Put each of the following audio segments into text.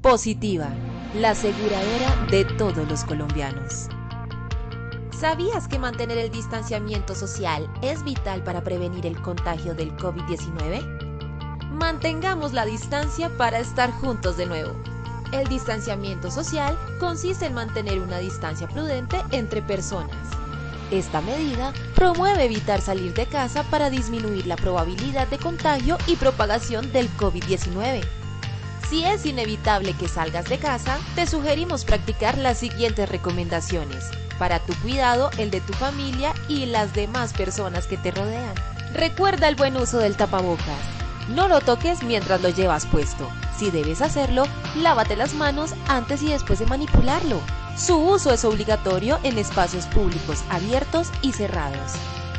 Positiva, la aseguradora de todos los colombianos. ¿Sabías que mantener el distanciamiento social es vital para prevenir el contagio del COVID-19? Mantengamos la distancia para estar juntos de nuevo. El distanciamiento social consiste en mantener una distancia prudente entre personas. Esta medida promueve evitar salir de casa para disminuir la probabilidad de contagio y propagación del COVID-19. Si es inevitable que salgas de casa, te sugerimos practicar las siguientes recomendaciones para tu cuidado, el de tu familia y las demás personas que te rodean. Recuerda el buen uso del tapabocas. No lo toques mientras lo llevas puesto. Si debes hacerlo, lávate las manos antes y después de manipularlo. Su uso es obligatorio en espacios públicos abiertos y cerrados.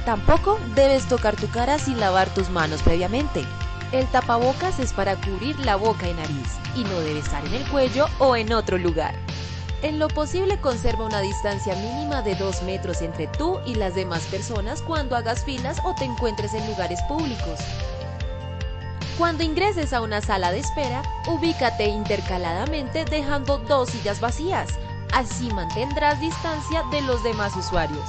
Tampoco debes tocar tu cara sin lavar tus manos previamente. El tapabocas es para cubrir la boca y nariz y no debe estar en el cuello o en otro lugar. En lo posible conserva una distancia mínima de 2 metros entre tú y las demás personas cuando hagas filas o te encuentres en lugares públicos. Cuando ingreses a una sala de espera, ubícate intercaladamente dejando 2 sillas vacías. Así mantendrás distancia de los demás usuarios.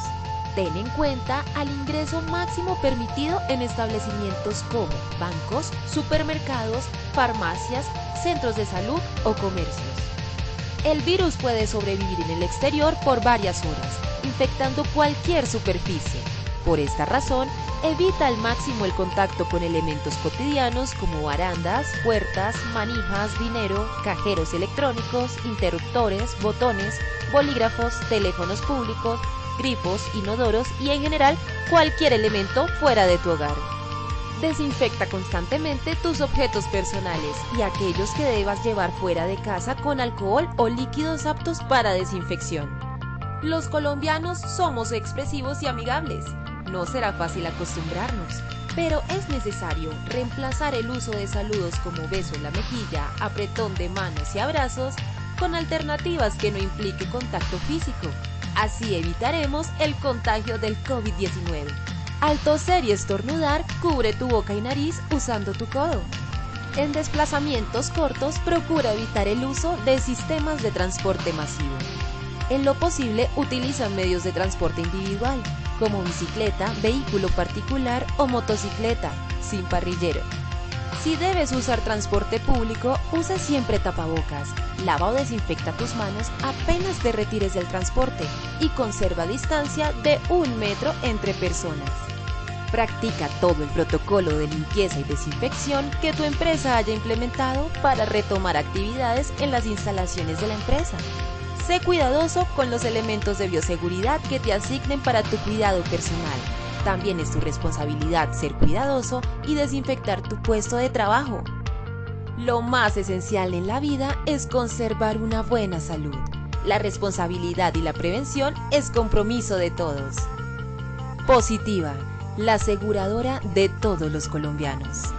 Ten en cuenta al ingreso máximo permitido en establecimientos como bancos, supermercados, farmacias, centros de salud o comercios. El virus puede sobrevivir en el exterior por varias horas, infectando cualquier superficie. Por esta razón, evita al máximo el contacto con elementos cotidianos como barandas, puertas, manijas, dinero, cajeros electrónicos, interruptores, botones, bolígrafos, teléfonos públicos, grifos, inodoros y en general cualquier elemento fuera de tu hogar. Desinfecta constantemente tus objetos personales y aquellos que debas llevar fuera de casa con alcohol o líquidos aptos para desinfección. Los colombianos somos expresivos y amigables. No será fácil acostumbrarnos, pero es necesario reemplazar el uso de saludos como beso en la mejilla, apretón de manos y abrazos con alternativas que no implique contacto físico. Así evitaremos el contagio del COVID-19. Al toser y estornudar, cubre tu boca y nariz usando tu codo. En desplazamientos cortos, procura evitar el uso de sistemas de transporte masivo. En lo posible, utiliza medios de transporte individual, como bicicleta, vehículo particular o motocicleta, sin parrillero. Si debes usar transporte público, usa siempre tapabocas, lava o desinfecta tus manos apenas te retires del transporte y conserva distancia de 1 metro entre personas. Practica todo el protocolo de limpieza y desinfección que tu empresa haya implementado para retomar actividades en las instalaciones de la empresa. Sé cuidadoso con los elementos de bioseguridad que te asignen para tu cuidado personal. También es tu responsabilidad ser cuidadoso y desinfectar tu puesto de trabajo. Lo más esencial en la vida es conservar una buena salud. La responsabilidad y la prevención es compromiso de todos. Positiva, la aseguradora de todos los colombianos.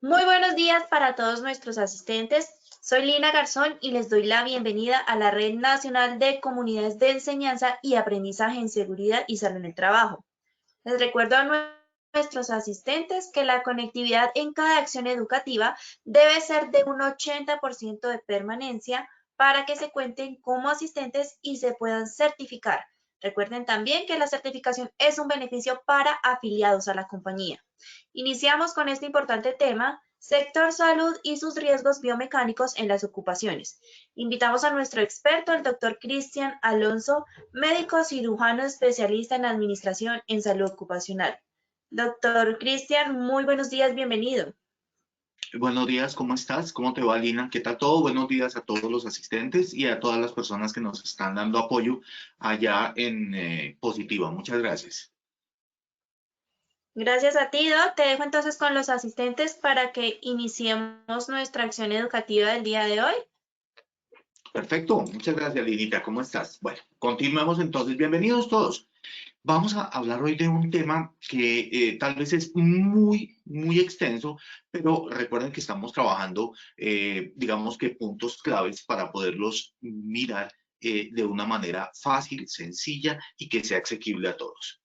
Muy buenos días para todos nuestros asistentes. Soy Lina Garzón y les doy la bienvenida a la Red Nacional de Comunidades de Enseñanza y Aprendizaje en Seguridad y Salud en el Trabajo. Les recuerdo a nuestros asistentes que la conectividad en cada acción educativa debe ser de un 80% de permanencia para que se cuenten como asistentes y se puedan certificar. Recuerden también que la certificación es un beneficio para afiliados a la compañía. Iniciamos con este importante tema, sector salud y sus riesgos biomecánicos en las ocupaciones. Invitamos a nuestro experto, el doctor Cristian Alonso, médico cirujano especialista en administración en salud ocupacional. Doctor Cristian, muy buenos días, bienvenido. Buenos días, ¿cómo estás? ¿Cómo te va, Lina? ¿Qué tal todo? Buenos días a todos los asistentes y a todas las personas que nos están dando apoyo allá en Positiva. Muchas gracias. Gracias a ti, Doc. Te dejo entonces con los asistentes para que iniciemos nuestra acción educativa del día de hoy. Perfecto, muchas gracias, Linita. ¿Cómo estás? Bueno, continuemos entonces. Bienvenidos todos. Vamos a hablar hoy de un tema que tal vez es muy extenso, pero recuerden que estamos trabajando, digamos que puntos claves para poderlos mirar de una manera fácil, sencilla y que sea asequible a todos.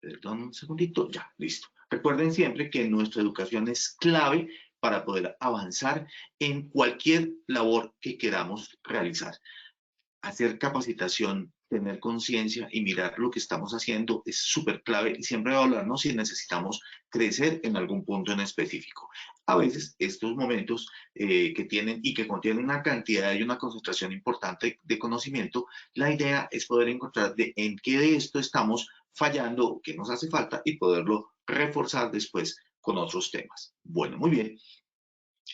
Perdón un segundito, ya, listo. Recuerden siempre que nuestra educación es clave para poder avanzar en cualquier labor que queramos realizar. Hacer capacitación, tener conciencia y mirar lo que estamos haciendo es súper clave y siempre evaluarnos si necesitamos crecer en algún punto en específico. A veces estos momentos que tienen y que contienen una cantidad y una concentración importante de conocimiento, la idea es poder encontrar en qué de esto estamos fallando, qué nos hace falta y poderlo reforzar después con otros temas. Bueno, muy bien.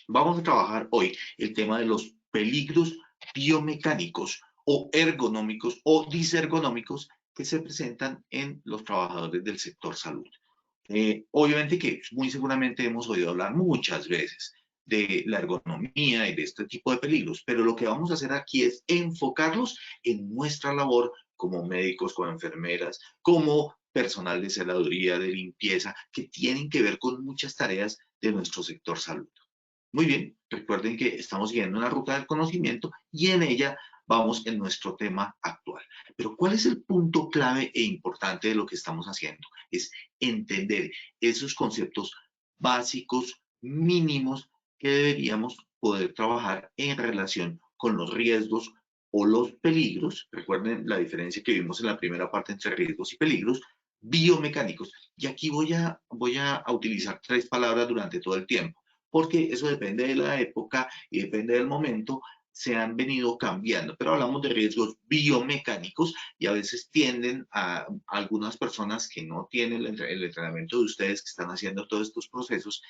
Vamos a trabajar hoy el tema de los peligros biomecánicos o ergonómicos o disergonómicos que se presentan en los trabajadores del sector salud. Obviamente que muy seguramente hemos oído hablar muchas veces de la ergonomía y de este tipo de peligros, pero lo que vamos a hacer aquí es enfocarlos en nuestra labor como médicos, como enfermeras, como personal de celaduría, de limpieza, que tienen que ver con muchas tareas de nuestro sector salud. Muy bien, recuerden que estamos siguiendo una ruta del conocimiento y en ella vamos en nuestro tema actual. Pero ¿cuál es el punto clave e importante de lo que estamos haciendo? Es entender esos conceptos básicos, mínimos, que deberíamos poder trabajar en relación con los riesgos o los peligros. Recuerden la diferencia que vimos en la primera parte entre riesgos y peligros biomecánicos. Y aquí voy a utilizar 3 palabras durante todo el tiempo porque eso depende de la época y depende del momento, se han venido cambiando, pero hablamos de riesgos biomecánicos y a veces tienden a algunas personas que no tienen el entrenamiento de ustedes que están haciendo todos estos procesos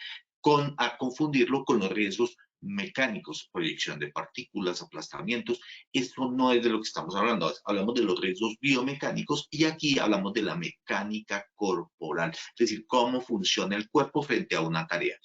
a confundirlo con los riesgos mecánicos, proyección de partículas, aplastamientos. Esto no es de lo que estamos hablando, hablamos de los riesgos biomecánicos y aquí hablamos de la mecánica corporal, es decir, cómo funciona el cuerpo frente a una tarea.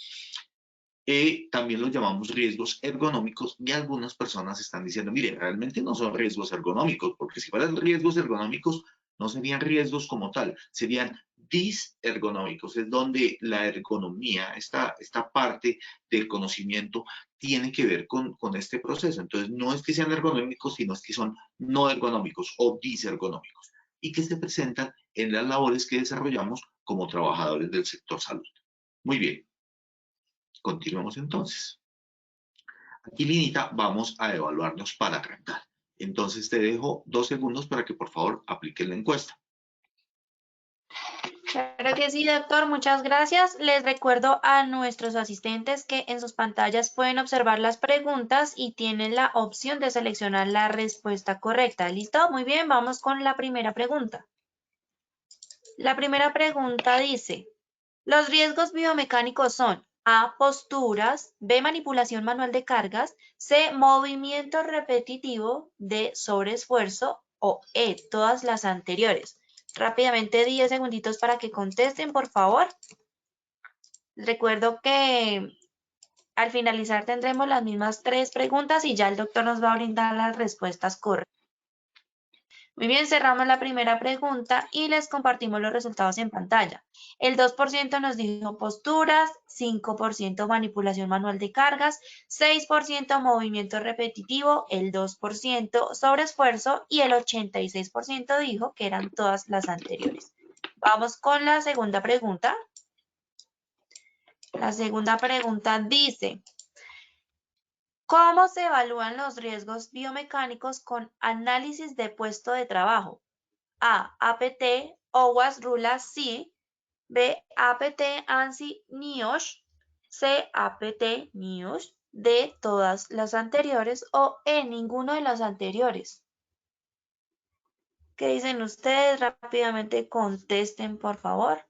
También los llamamos riesgos ergonómicos y algunas personas están diciendo, mire, realmente no son riesgos ergonómicos, porque si fueran riesgos ergonómicos no serían riesgos como tal, serían disergonómicos, es donde la ergonomía, esta parte del conocimiento tiene que ver con este proceso. Entonces no es que sean ergonómicos, sino es que son no ergonómicos o disergonómicos y que se presentan en las labores que desarrollamos como trabajadores del sector salud. Muy bien. Continuamos entonces. Aquí, Linita, vamos a evaluarnos para arrancar. Entonces te dejo 2 segundos para que por favor apliquen la encuesta. Claro que sí, doctor, muchas gracias. Les recuerdo a nuestros asistentes que en sus pantallas pueden observar las preguntas y tienen la opción de seleccionar la respuesta correcta. ¿Listo? Muy bien, vamos con la primera pregunta. La primera pregunta dice, los riesgos biomecánicos son A, posturas, B, manipulación manual de cargas, C, movimiento repetitivo, D, sobreesfuerzo o E, todas las anteriores. Rápidamente 10 segunditos para que contesten, por favor. Recuerdo que al finalizar tendremos las mismas 3 preguntas y ya el doctor nos va a brindar las respuestas correctas. Muy bien, cerramos la primera pregunta y les compartimos los resultados en pantalla. El 2% nos dijo posturas, 5% manipulación manual de cargas, 6% movimiento repetitivo, el 2% sobreesfuerzo y el 86% dijo que eran todas las anteriores. Vamos con la segunda pregunta. La segunda pregunta dice, ¿cómo se evalúan los riesgos biomecánicos con análisis de puesto de trabajo? A, APT, OWASP, RULA, C. B, APT, ANSI, NIOSH. C, APT, NIOSH. D, todas las anteriores. O E, ninguno de las anteriores. ¿Qué dicen ustedes? Rápidamente contesten, por favor.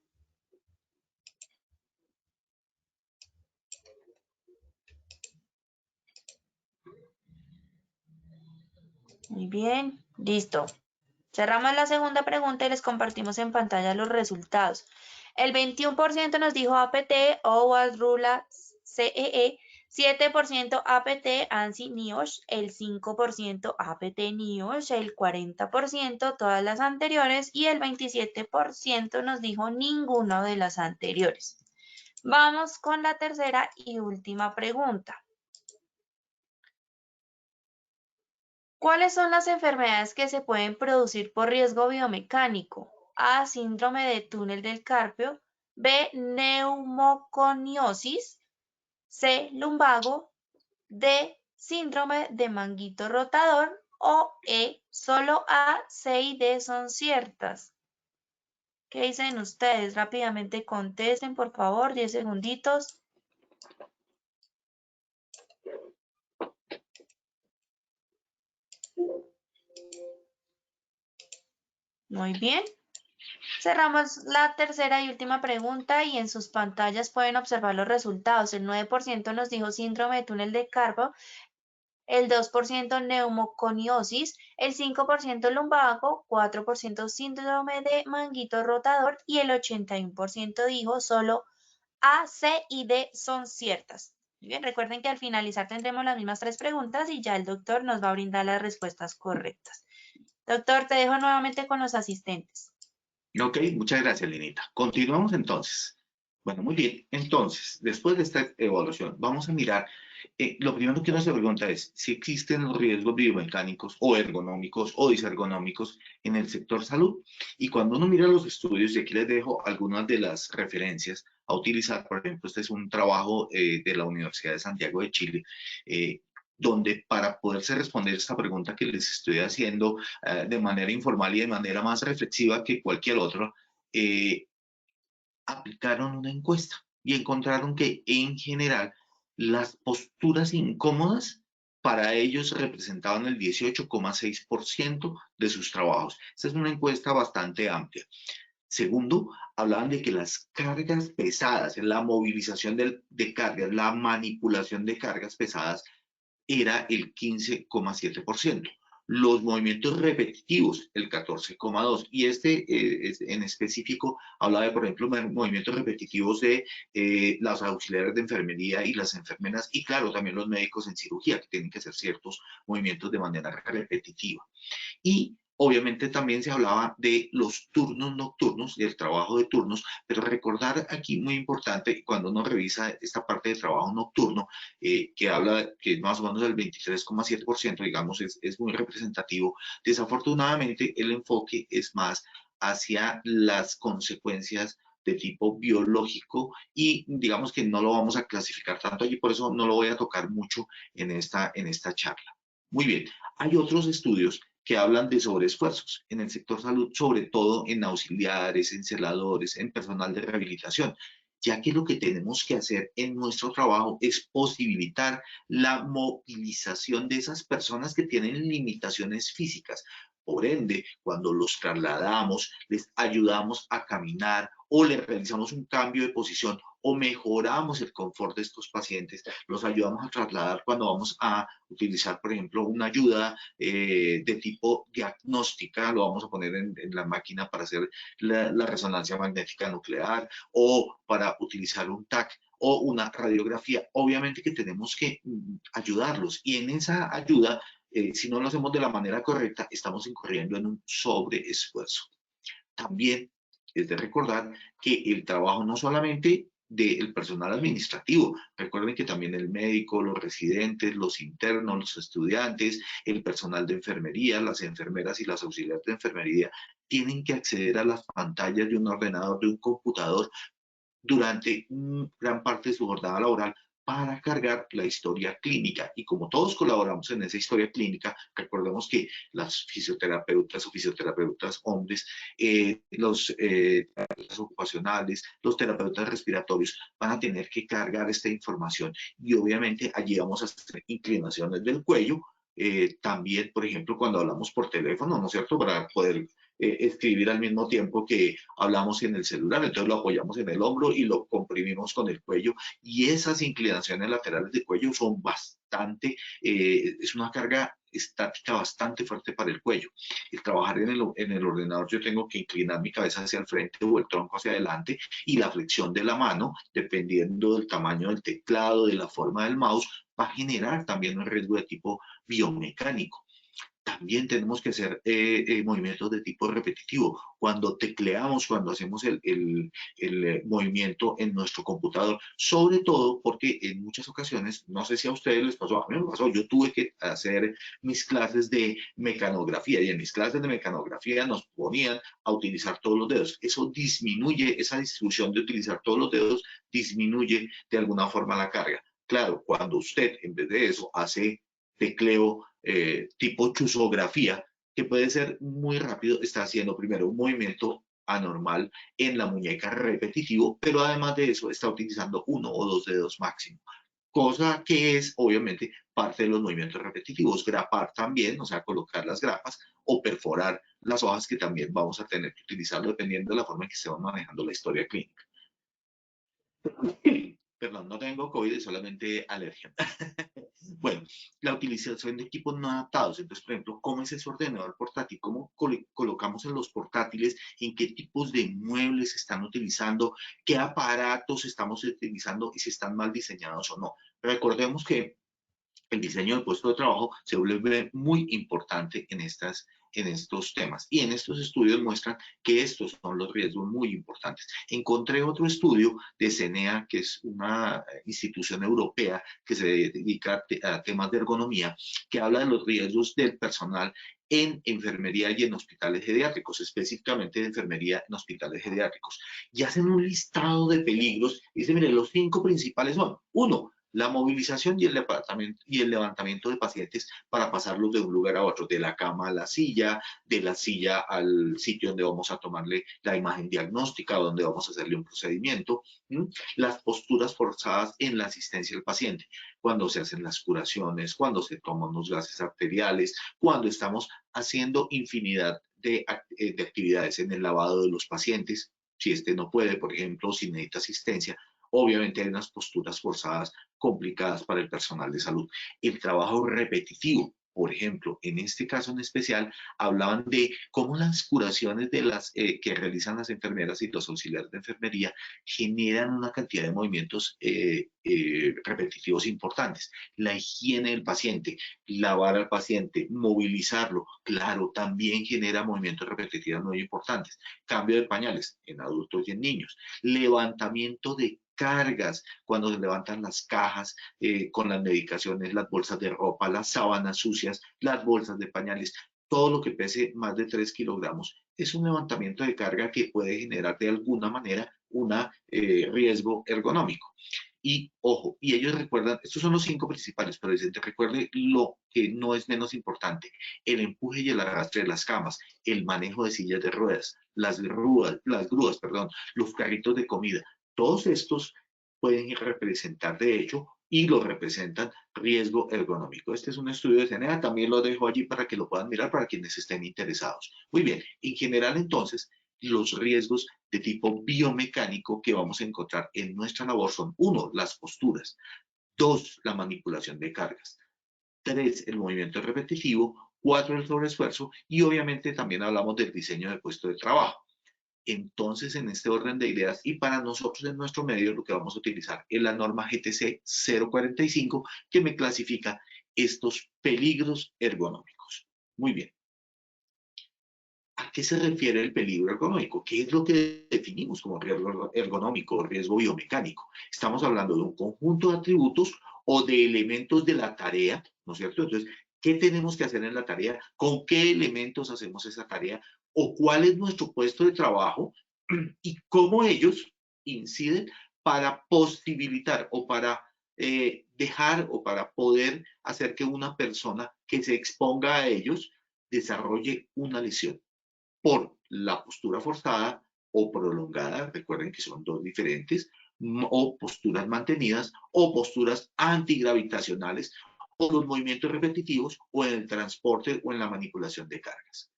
Muy bien, listo. Cerramos la segunda pregunta y les compartimos en pantalla los resultados. El 21% nos dijo APT, OWASP, RULA, CEE, 7% APT, ANSI, NIOSH, el 5% APT, NIOSH, el 40% todas las anteriores y el 27% nos dijo ninguno de las anteriores. Vamos con la tercera y última pregunta. ¿Cuáles son las enfermedades que se pueden producir por riesgo biomecánico? A, síndrome de túnel del carpio, B, neumoconiosis, C, lumbago, D, síndrome de manguito rotador o E, solo A, C y D son ciertas. ¿Qué dicen ustedes? Rápidamente contesten, por favor, 10 segunditos. Muy bien. Cerramos la tercera y última pregunta y en sus pantallas pueden observar los resultados. El 9% nos dijo síndrome de túnel de carpio, el 2% neumoconiosis, el 5% lumbago, 4% síndrome de manguito rotador y el 81% dijo solo A, C y D son ciertas. Muy bien, recuerden que al finalizar tendremos las mismas 3 preguntas y ya el doctor nos va a brindar las respuestas correctas. Doctor, te dejo nuevamente con los asistentes. Ok, muchas gracias, Linita. Continuamos entonces. Bueno, muy bien. Entonces, después de esta evaluación, vamos a mirar, lo primero que uno se pregunta es si existen los riesgos biomecánicos o ergonómicos o disergonómicos en el sector salud. Y cuando uno mira los estudios, y aquí les dejo algunas de las referencias a utilizar, por ejemplo, este es un trabajo de la Universidad de Santiago de Chile, donde para poderse responder esta pregunta que les estoy haciendo de manera informal y de manera más reflexiva que cualquier otro, aplicaron una encuesta y encontraron que en general las posturas incómodas para ellos representaban el 18,6% de sus trabajos. Esta es una encuesta bastante amplia. Segundo, hablaban de que las cargas pesadas, la movilización de cargas, la manipulación de cargas pesadas era el 15,7%. Los movimientos repetitivos, el 14,2%. Y en específico habla de, por ejemplo, movimientos repetitivos de las auxiliares de enfermería y las enfermeras, y claro, también los médicos en cirugía, que tienen que hacer ciertos movimientos de manera repetitiva. Y obviamente también se hablaba de los turnos nocturnos, del trabajo de turnos, pero recordar aquí muy importante, cuando uno revisa esta parte de trabajo nocturno, que habla que más o menos el 23,7%, digamos, es muy representativo. Desafortunadamente, el enfoque es más hacia las consecuencias de tipo biológico y digamos que no lo vamos a clasificar tanto allí, por eso no lo voy a tocar mucho en esta charla. Muy bien, hay otros estudios que hablan de sobreesfuerzos en el sector salud, sobre todo en auxiliares, en celadores, en personal de rehabilitación, ya que lo que tenemos que hacer en nuestro trabajo es posibilitar la movilización de esas personas que tienen limitaciones físicas. Por ende, cuando los trasladamos, les ayudamos a caminar o les realizamos un cambio de posición o mejoramos el confort de estos pacientes, los ayudamos a trasladar cuando vamos a utilizar, por ejemplo, una ayuda de tipo diagnóstica, lo vamos a poner en la máquina para hacer la resonancia magnética nuclear o para utilizar un TAC o una radiografía. Obviamente que tenemos que ayudarlos y en esa ayuda, si no lo hacemos de la manera correcta, estamos incurriendo en un sobreesfuerzo. También es de recordar que el trabajo no solamente del personal administrativo, recuerden que también el médico, los residentes, los internos, los estudiantes, el personal de enfermería, las enfermeras y las auxiliares de enfermería tienen que acceder a las pantallas de un ordenador, de un computador durante gran parte de su jornada laboral para cargar la historia clínica. Y como todos colaboramos en esa historia clínica, recordemos que las fisioterapeutas o fisioterapeutas hombres, los terapeutas ocupacionales, los terapeutas respiratorios van a tener que cargar esta información y obviamente allí vamos a hacer inclinaciones del cuello. También, por ejemplo, cuando hablamos por teléfono, ¿no es cierto? Para poder escribir al mismo tiempo que hablamos en el celular, entonces lo apoyamos en el hombro y lo comprimimos con el cuello y esas inclinaciones laterales del cuello son bastante, es una carga estática bastante fuerte para el cuello. El trabajar en el ordenador yo tengo que inclinar mi cabeza hacia el frente o el tronco hacia adelante y la flexión de la mano, dependiendo del tamaño del teclado, de la forma del mouse, va a generar también un riesgo de tipo biomecánico. También tenemos que hacer movimientos de tipo repetitivo. Cuando tecleamos, cuando hacemos el movimiento en nuestro computador, sobre todo porque en muchas ocasiones, no sé si a ustedes les pasó, a mí me pasó, yo tuve que hacer mis clases de mecanografía y en mis clases de mecanografía nos ponían a utilizar todos los dedos. Eso disminuye, esa distribución de utilizar todos los dedos disminuye de alguna forma la carga. Claro, cuando usted en vez de eso hace tecleo tipo chusografía, que puede ser muy rápido, está haciendo primero un movimiento anormal en la muñeca repetitivo, pero además de eso está utilizando uno o dos dedos máximo, cosa que es obviamente parte de los movimientos repetitivos. Grapar también, o sea, colocar las grapas o perforar las hojas que también vamos a tener que utilizarlo dependiendo de la forma en que se va manejando la historia clínica. Perdón, no tengo COVID, solamente alergia. Bueno, la utilización de equipos no adaptados. Entonces, por ejemplo, ¿cómo es ese ordenador portátil? ¿Cómo colocamos en los portátiles? ¿En qué tipos de muebles se están utilizando? ¿Qué aparatos estamos utilizando y si están mal diseñados o no? Recordemos que el diseño del puesto de trabajo se vuelve muy importante en estos temas. Y en estos estudios muestran que estos son los riesgos muy importantes. Encontré otro estudio de CENEA, que es una institución europea que se dedica a temas de ergonomía, que habla de los riesgos del personal en enfermería y en hospitales geriátricos, específicamente de enfermería en hospitales geriátricos. Y hacen un listado de peligros. Y dicen, mire, los 5 principales son: 1, la movilización y el levantamiento de pacientes para pasarlos de un lugar a otro, de la cama a la silla, de la silla al sitio donde vamos a tomarle la imagen diagnóstica, donde vamos a hacerle un procedimiento. Las posturas forzadas en la asistencia al paciente, cuando se hacen las curaciones, cuando se toman los gases arteriales, cuando estamos haciendo infinidad de actividades en el lavado de los pacientes, si este no puede, por ejemplo, si necesita asistencia. Obviamente hay unas posturas forzadas complicadas para el personal de salud. El trabajo repetitivo, por ejemplo, en este caso en especial, hablaban de cómo las curaciones que realizan las enfermeras y los auxiliares de enfermería generan una cantidad de movimientos repetitivos importantes. La higiene del paciente, lavar al paciente, movilizarlo, claro, también genera movimientos repetitivos muy importantes. Cambio de pañales en adultos y en niños. Levantamiento de cargas, cuando se levantan las cajas con las medicaciones, las bolsas de ropa, las sábanas sucias, las bolsas de pañales, todo lo que pese más de 3 kilogramos es un levantamiento de carga que puede generar de alguna manera un riesgo ergonómico. Y ojo, y ellos recuerdan, estos son los 5 principales, pero dicen, recuerde lo que no es menos importante: el empuje y el arrastre de las camas, el manejo de sillas de ruedas, las grúas, perdón, los carritos de comida. Todos estos pueden representar, de hecho, y lo representan, riesgo ergonómico. Este es un estudio de CENEA, también lo dejo allí para que lo puedan mirar para quienes estén interesados. Muy bien, en general entonces, los riesgos de tipo biomecánico que vamos a encontrar en nuestra labor son: 1, las posturas; 2, la manipulación de cargas; 3, el movimiento repetitivo; 4, el sobreesfuerzo; y obviamente también hablamos del diseño de puesto de trabajo. Entonces, en este orden de ideas, y para nosotros en nuestro medio, lo que vamos a utilizar es la norma GTC 045, que me clasifica estos peligros ergonómicos. Muy bien. ¿A qué se refiere el peligro ergonómico? ¿Qué es lo que definimos como riesgo ergonómico o riesgo biomecánico? Estamos hablando de un conjunto de atributos o de elementos de la tarea, ¿no es cierto? Entonces, ¿qué tenemos que hacer en la tarea? ¿Con qué elementos hacemos esa tarea? ¿O cuál es nuestro puesto de trabajo? Y cómo ellos inciden para posibilitar o para dejar o para poder hacer que una persona que se exponga a ellos desarrolle una lesión por la postura forzada o prolongada. Recuerden que son dos diferentes: o posturas mantenidas o posturas antigravitacionales, o los movimientos repetitivos, o en el transporte o en la manipulación de cargas.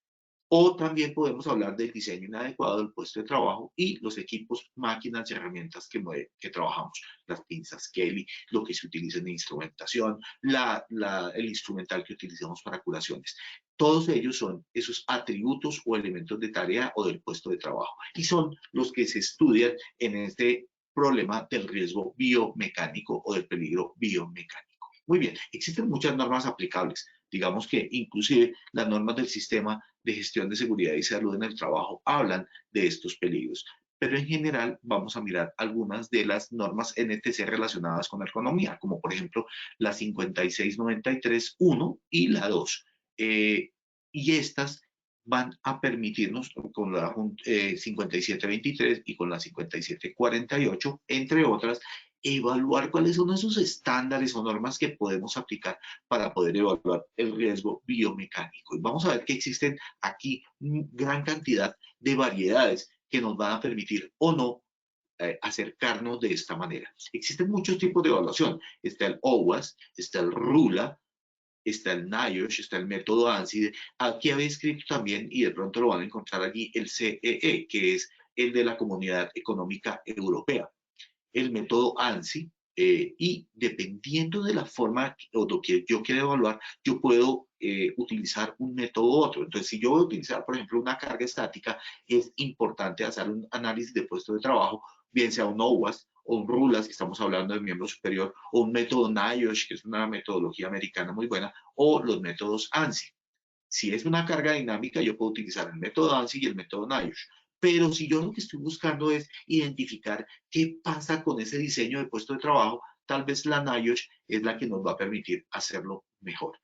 O también podemos hablar del diseño inadecuado del puesto de trabajo y los equipos, máquinas y herramientas que trabajamos. Las pinzas Kelly, lo que se utiliza en instrumentación, el instrumental que utilizamos para curaciones. Todos ellos son esos atributos o elementos de tarea o del puesto de trabajo. Y son los que se estudian en este problema del riesgo biomecánico o del peligro biomecánico. Muy bien, existen muchas normas aplicables. Digamos que inclusive las normas del sistema de gestión de seguridad y salud en el trabajo hablan de estos peligros. Pero en general vamos a mirar algunas de las normas NTC relacionadas con la ergonomía, como por ejemplo la 5693.1 y la 2. Y estas van a permitirnos con la 5723 y con la 5748, entre otras, evaluar cuáles son esos estándares o normas que podemos aplicar para poder evaluar el riesgo biomecánico. Y vamos a ver que existen aquí gran cantidad de variedades que nos van a permitir o no acercarnos de esta manera. Existen muchos tipos de evaluación. Está el OWASP, está el RULA, está el NIOSH, está el método ANSI. Aquí había escrito también, y de pronto lo van a encontrar allí, el CEE, que es el de la Comunidad Económica Europea. El método ANSI, y dependiendo de la forma o lo que yo quiero evaluar, yo puedo utilizar un método u otro. Entonces, si yo voy a utilizar, por ejemplo, una carga estática, es importante hacer un análisis de puesto de trabajo, bien sea un OWASP o un RULAS, que estamos hablando de miembro superior, o un método NIOSH, que es una metodología americana muy buena, o los métodos ANSI. Si es una carga dinámica, yo puedo utilizar el método ANSI y el método NIOSH. Pero si yo lo que estoy buscando es identificar qué pasa con ese diseño de puesto de trabajo, tal vez la NIOSH es la que nos va a permitir hacerlo mejor.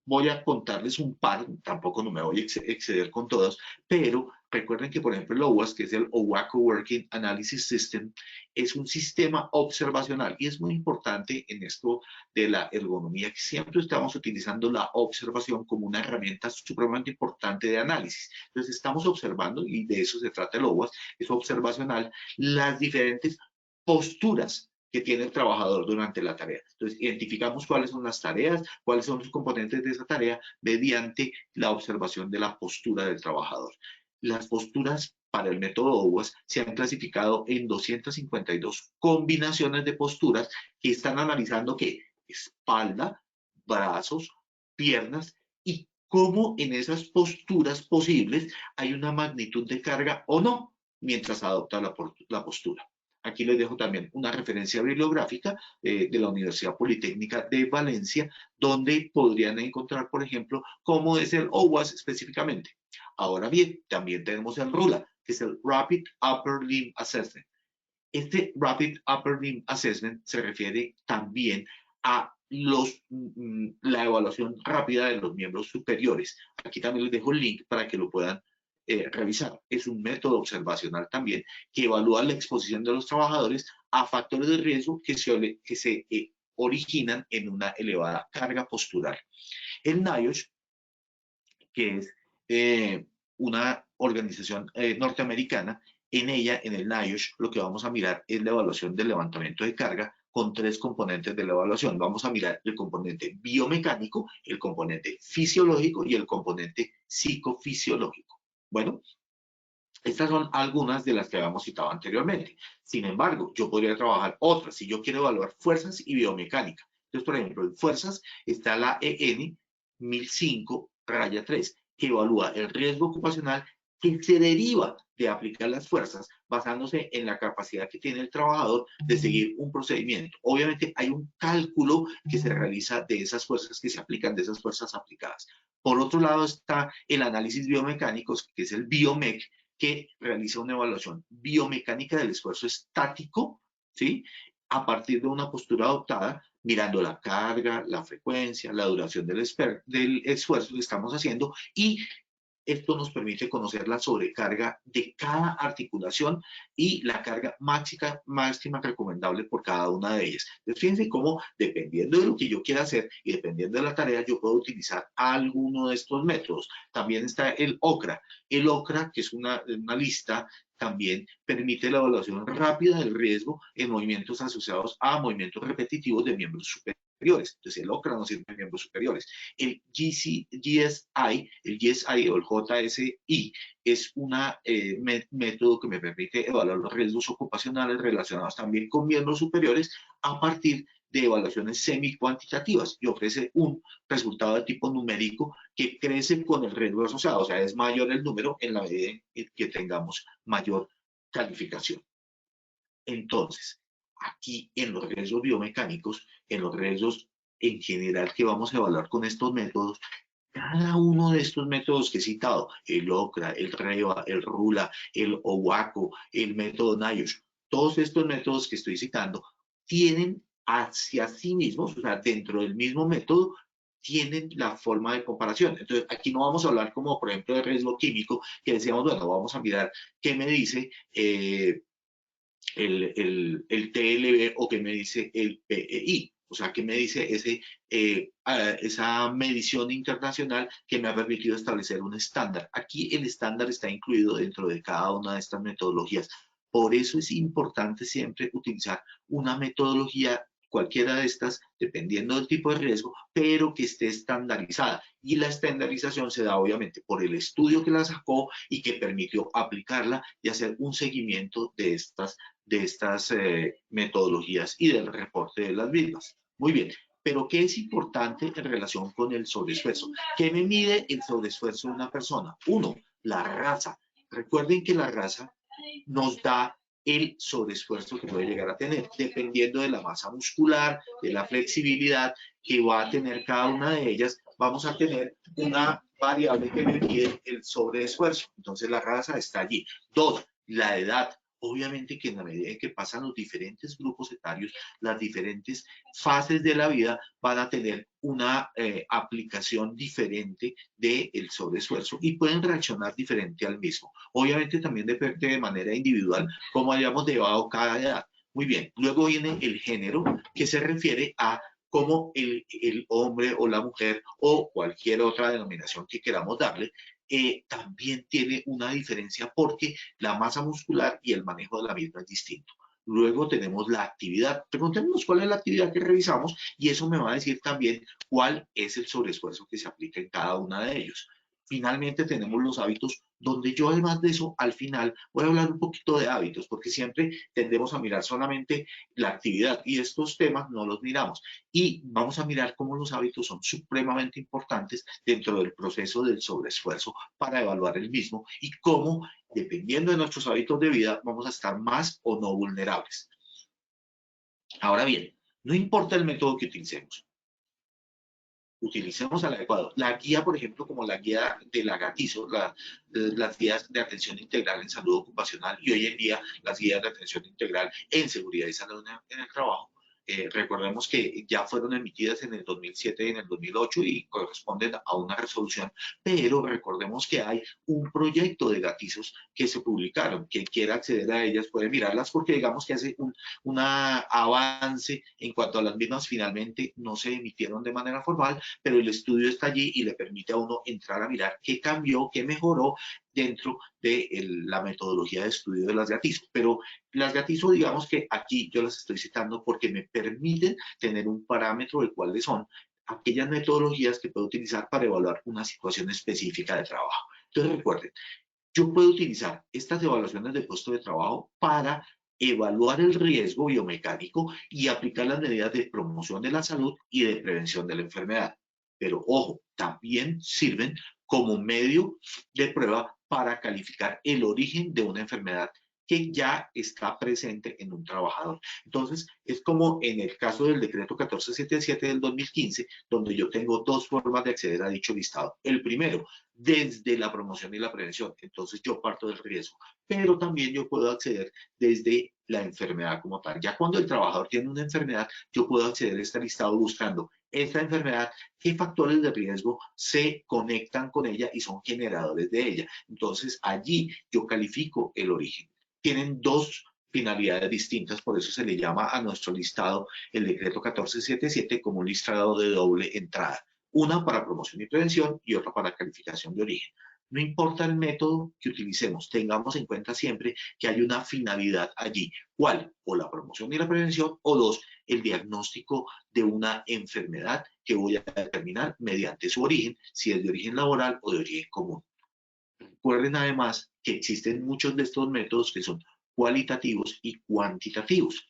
Voy a contarles un par, tampoco no me voy a exceder con todos, pero recuerden que, por ejemplo, el OWASP, que es el OWACO Working Analysis System, es un sistema observacional y es muy importante en esto de la ergonomía, que siempre estamos utilizando la observación como una herramienta supremamente importante de análisis. Entonces, estamos observando, y de eso se trata el OWASP, es observacional, las diferentes posturas que tiene el trabajador durante la tarea. Entonces, identificamos cuáles son las tareas, cuáles son los componentes de esa tarea mediante la observación de la postura del trabajador. Las posturas para el método OWASP se han clasificado en 252 combinaciones de posturas que están analizando qué: espalda, brazos, piernas y cómo en esas posturas posibles hay una magnitud de carga o no mientras adopta la postura. Aquí les dejo también una referencia bibliográfica de la Universidad Politécnica de Valencia, donde podrían encontrar, por ejemplo, cómo es el OWASP específicamente. Ahora bien, también tenemos el RULA, que es el Rapid Upper Limb Assessment. Este Rapid Upper Limb Assessment se refiere también a la evaluación rápida de los miembros superiores. Aquí también les dejo el link para que lo puedan revisar. Es un método observacional también que evalúa la exposición de los trabajadores a factores de riesgo que se originan en una elevada carga postural. El NIOSH, que es una organización norteamericana, en ella, en el NIOSH, lo que vamos a mirar es la evaluación del levantamiento de carga con tres componentes de la evaluación. Vamos a mirar el componente biomecánico, el componente fisiológico y el componente psicofisiológico. Bueno, estas son algunas de las que habíamos citado anteriormente. Sin embargo, yo podría trabajar otras si yo quiero evaluar fuerzas y biomecánica. Entonces, por ejemplo, en fuerzas está la EN 1005-3, que evalúa el riesgo ocupacional que se deriva de aplicar las fuerzas basándose en la capacidad que tiene el trabajador de seguir un procedimiento. Obviamente hay un cálculo que se realiza de esas fuerzas que se aplican, de esas fuerzas aplicadas. Por otro lado está el análisis biomecánico, que es el BIOMEC, que realiza una evaluación biomecánica del esfuerzo estático, ¿sí?, a partir de una postura adoptada, mirando la carga, la frecuencia, la duración del esfuerzo que estamos haciendo, y esto nos permite conocer la sobrecarga de cada articulación y la carga máxima recomendable por cada una de ellas. Entonces, fíjense cómo, dependiendo de lo que yo quiera hacer y dependiendo de la tarea, yo puedo utilizar alguno de estos métodos. También está el OCRA. El OCRA, que es una lista, también permite la evaluación rápida del riesgo en movimientos asociados a movimientos repetitivos de miembros superiores. Entonces, el OCRA no sirve de miembros superiores. El GSI o el JSI es un método que me permite evaluar los riesgos ocupacionales relacionados también con miembros superiores a partir de evaluaciones semi-cuantitativas y ofrece un resultado de tipo numérico que crece con el riesgo asociado, o sea, es mayor el número en la medida en que tengamos mayor calificación. Entonces, aquí en los riesgos biomecánicos, en los riesgos en general que vamos a evaluar con estos métodos, cada uno de estos métodos que he citado, el OCRA, el REVA, el RULA, el OWACO, el método NIOSH, todos estos métodos que estoy citando tienen hacia sí mismos, o sea, dentro del mismo método, tienen la forma de comparación. Entonces, aquí no vamos a hablar como, por ejemplo, de riesgo químico, que decíamos, bueno, vamos a mirar qué me dice el TLB o qué me dice el PEI. O sea, qué me dice esa medición internacional que me ha permitido establecer un estándar. Aquí el estándar está incluido dentro de cada una de estas metodologías. Por eso es importante siempre utilizar una metodología, cualquiera de estas, dependiendo del tipo de riesgo, pero que esté estandarizada. Y la estandarización se da obviamente por el estudio que la sacó y que permitió aplicarla y hacer un seguimiento de estas metodologías y del reporte de las mismas. Muy bien, pero ¿qué es importante en relación con el sobreesfuerzo? ¿Qué me mide el sobreesfuerzo de una persona? Uno, la raza. Recuerden que la raza nos da el sobreesfuerzo que puede llegar a tener, dependiendo de la masa muscular, de la flexibilidad que va a tener cada una de ellas, vamos a tener una variable que me mide el sobreesfuerzo. Entonces la raza está allí. Dos, la edad. Obviamente que en la medida en que pasan los diferentes grupos etarios, las diferentes fases de la vida van a tener una aplicación diferente del sobreesfuerzo y pueden reaccionar diferente al mismo. Obviamente también depende de manera individual cómo hayamos llevado cada edad. Muy bien, luego viene el género, que se refiere a cómo el hombre o la mujer o cualquier otra denominación que queramos darle, también tiene una diferencia porque la masa muscular y el manejo de la misma es distinto. Luego tenemos la actividad. Preguntémonos cuál es la actividad que revisamos y eso me va a decir también cuál es el sobreesfuerzo que se aplica en cada una de ellos. Finalmente tenemos los hábitos, donde yo además de eso, al final voy a hablar un poquito de hábitos, porque siempre tendemos a mirar solamente la actividad y estos temas no los miramos. Y vamos a mirar cómo los hábitos son supremamente importantes dentro del proceso del sobreesfuerzo para evaluar el mismo y cómo, dependiendo de nuestros hábitos de vida, vamos a estar más o no vulnerables. Ahora bien, no importa el método que utilicemos al adecuado. La guía, por ejemplo, como la guía de la Gatizo, las guías de atención integral en salud ocupacional y hoy en día las guías de atención integral en seguridad y salud en el trabajo, recordemos que ya fueron emitidas en el 2007 y en el 2008 y corresponden a una resolución, pero recordemos que hay un proyecto de gatizos que se publicaron. Quien quiera acceder a ellas puede mirarlas porque digamos que hace un avance en cuanto a las mismas. Finalmente no se emitieron de manera formal, pero el estudio está allí y le permite a uno entrar a mirar qué cambió, qué mejoró dentro de la metodología de estudio de las gatizos. Pero las gatizos, digamos que aquí yo las estoy citando porque me permiten tener un parámetro de cuáles son aquellas metodologías que puedo utilizar para evaluar una situación específica de trabajo. Entonces recuerden, yo puedo utilizar estas evaluaciones de puesto de trabajo para evaluar el riesgo biomecánico y aplicar las medidas de promoción de la salud y de prevención de la enfermedad. Pero ojo, también sirven como medio de prueba para calificar el origen de una enfermedad que ya está presente en un trabajador. Entonces, es como en el caso del decreto 1477 del 2015, donde yo tengo dos formas de acceder a dicho listado. El primero, desde la promoción y la prevención. Entonces, yo parto del riesgo, pero también yo puedo acceder desde la enfermedad como tal. Ya cuando el trabajador tiene una enfermedad, yo puedo acceder a este listado buscando esta enfermedad, qué factores de riesgo se conectan con ella y son generadores de ella. Entonces, allí yo califico el origen. Tienen dos finalidades distintas, por eso se le llama a nuestro listado el decreto 1477 como un listado de doble entrada. Una para promoción y prevención y otra para calificación de origen. No importa el método que utilicemos, tengamos en cuenta siempre que hay una finalidad allí. ¿Cuál? O la promoción y la prevención, o dos, el diagnóstico de una enfermedad que voy a determinar mediante su origen, si es de origen laboral o de origen común. Recuerden además que existen muchos de estos métodos que son cualitativos y cuantitativos.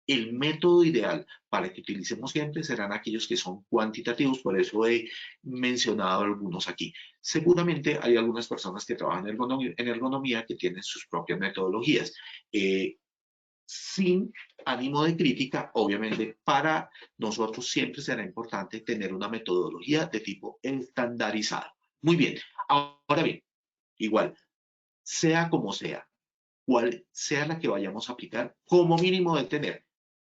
El método ideal para que utilicemos siempre serán aquellos que son cuantitativos, por eso he mencionado algunos aquí. Seguramente hay algunas personas que trabajan en ergonomía que tienen sus propias metodologías. Sin ánimo de crítica, obviamente para nosotros siempre será importante tener una metodología de tipo estandarizado. Muy bien, ahora bien, igual, sea como sea, cual sea la que vayamos a aplicar, como mínimo de tener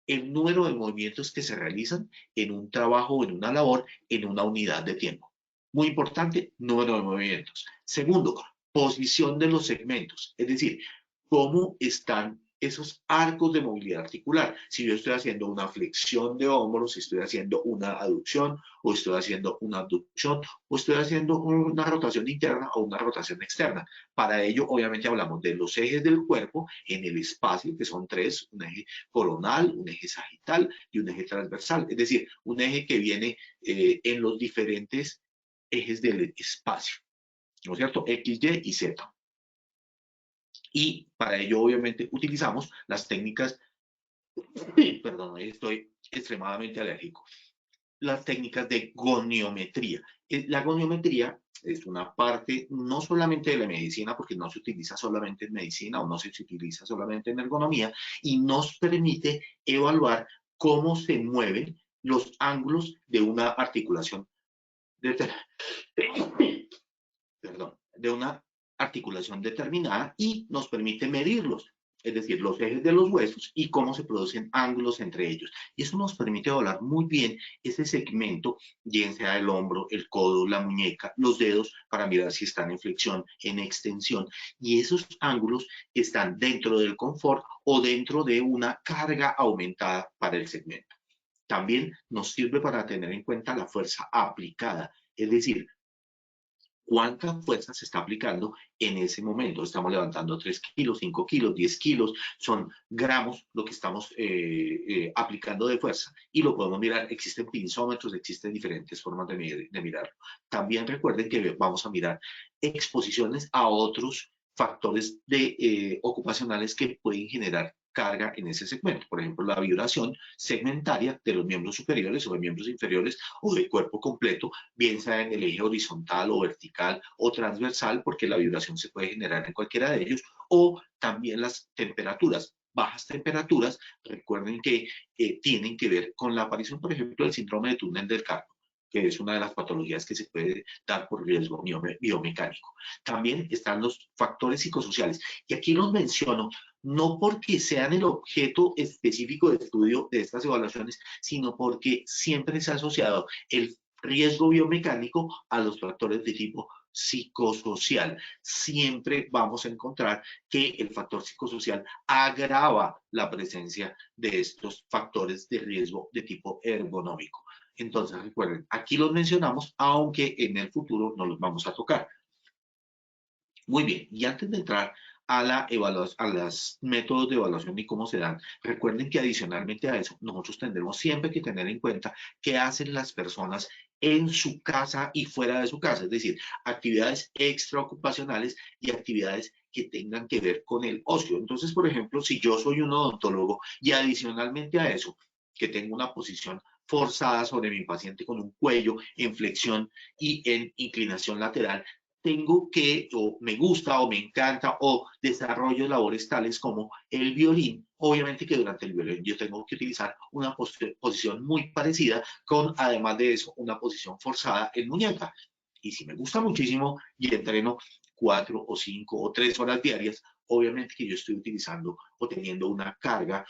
el número de movimientos que se realizan en un trabajo o en una labor en una unidad de tiempo. Muy importante, número de movimientos. Segundo, posición de los segmentos, es decir, cómo están esos arcos de movilidad articular. Si yo estoy haciendo una flexión de hombros, si estoy haciendo una aducción, o estoy haciendo una abducción, o estoy haciendo una rotación interna o una rotación externa. Para ello, obviamente, hablamos de los ejes del cuerpo en el espacio, que son tres: un eje coronal, un eje sagital y un eje transversal. Es decir, un eje que viene en los diferentes ejes del espacio, ¿no es cierto? X, Y y Z. Y para ello, obviamente, utilizamos las técnicas, perdón, estoy extremadamente alérgico, las técnicas de goniometría. La goniometría es una parte no solamente de la medicina, porque no se utiliza solamente en medicina o no se utiliza solamente en ergonomía, y nos permite evaluar cómo se mueven los ángulos de una articulación, perdón, de una articulación determinada, y nos permite medirlos, es decir, los ejes de los huesos y cómo se producen ángulos entre ellos. Y eso nos permite evaluar muy bien ese segmento, bien sea el hombro, el codo, la muñeca, los dedos, para mirar si están en flexión, en extensión. Y esos ángulos están dentro del confort o dentro de una carga aumentada para el segmento. También nos sirve para tener en cuenta la fuerza aplicada, es decir, cuánta fuerza se está aplicando en ese momento. Estamos levantando 3 kilos, 5 kilos, 10 kilos, son gramos lo que estamos aplicando de fuerza, y lo podemos mirar. Existen pinzómetros, existen diferentes formas de mirarlo. También recuerden que vamos a mirar exposiciones a otros factores ocupacionales que pueden generar carga en ese segmento. Por ejemplo, la vibración segmentaria de los miembros superiores o de miembros inferiores o del cuerpo completo, bien sea en el eje horizontal o vertical o transversal, porque la vibración se puede generar en cualquiera de ellos, o también las temperaturas. Bajas temperaturas, recuerden que tienen que ver con la aparición, por ejemplo, del síndrome de túnel del carpo, que es una de las patologías que se puede dar por riesgo biomecánico. También están los factores psicosociales, y aquí los menciono no porque sean el objeto específico de estudio de estas evaluaciones, sino porque siempre se ha asociado el riesgo biomecánico a los factores de tipo psicosocial. Siempre vamos a encontrar que el factor psicosocial agrava la presencia de estos factores de riesgo de tipo ergonómico. Entonces, recuerden, aquí los mencionamos, aunque en el futuro no los vamos a tocar. Muy bien, y antes de entrar a los métodos de evaluación y cómo se dan, recuerden que adicionalmente a eso, nosotros tendremos siempre que tener en cuenta qué hacen las personas en su casa y fuera de su casa, es decir, actividades extraocupacionales y actividades que tengan que ver con el ocio. Entonces, por ejemplo, si yo soy un odontólogo y adicionalmente a eso, que tengo una posición forzada sobre mi paciente con un cuello en flexión y en inclinación lateral, tengo que, o me gusta, o me encanta, o desarrollo labores tales como el violín. Obviamente que durante el violín yo tengo que utilizar una posición muy parecida, con además de eso una posición forzada en muñeca. Y si me gusta muchísimo y entreno 4 o 5 o 3 horas diarias, obviamente que yo estoy utilizando o teniendo una carga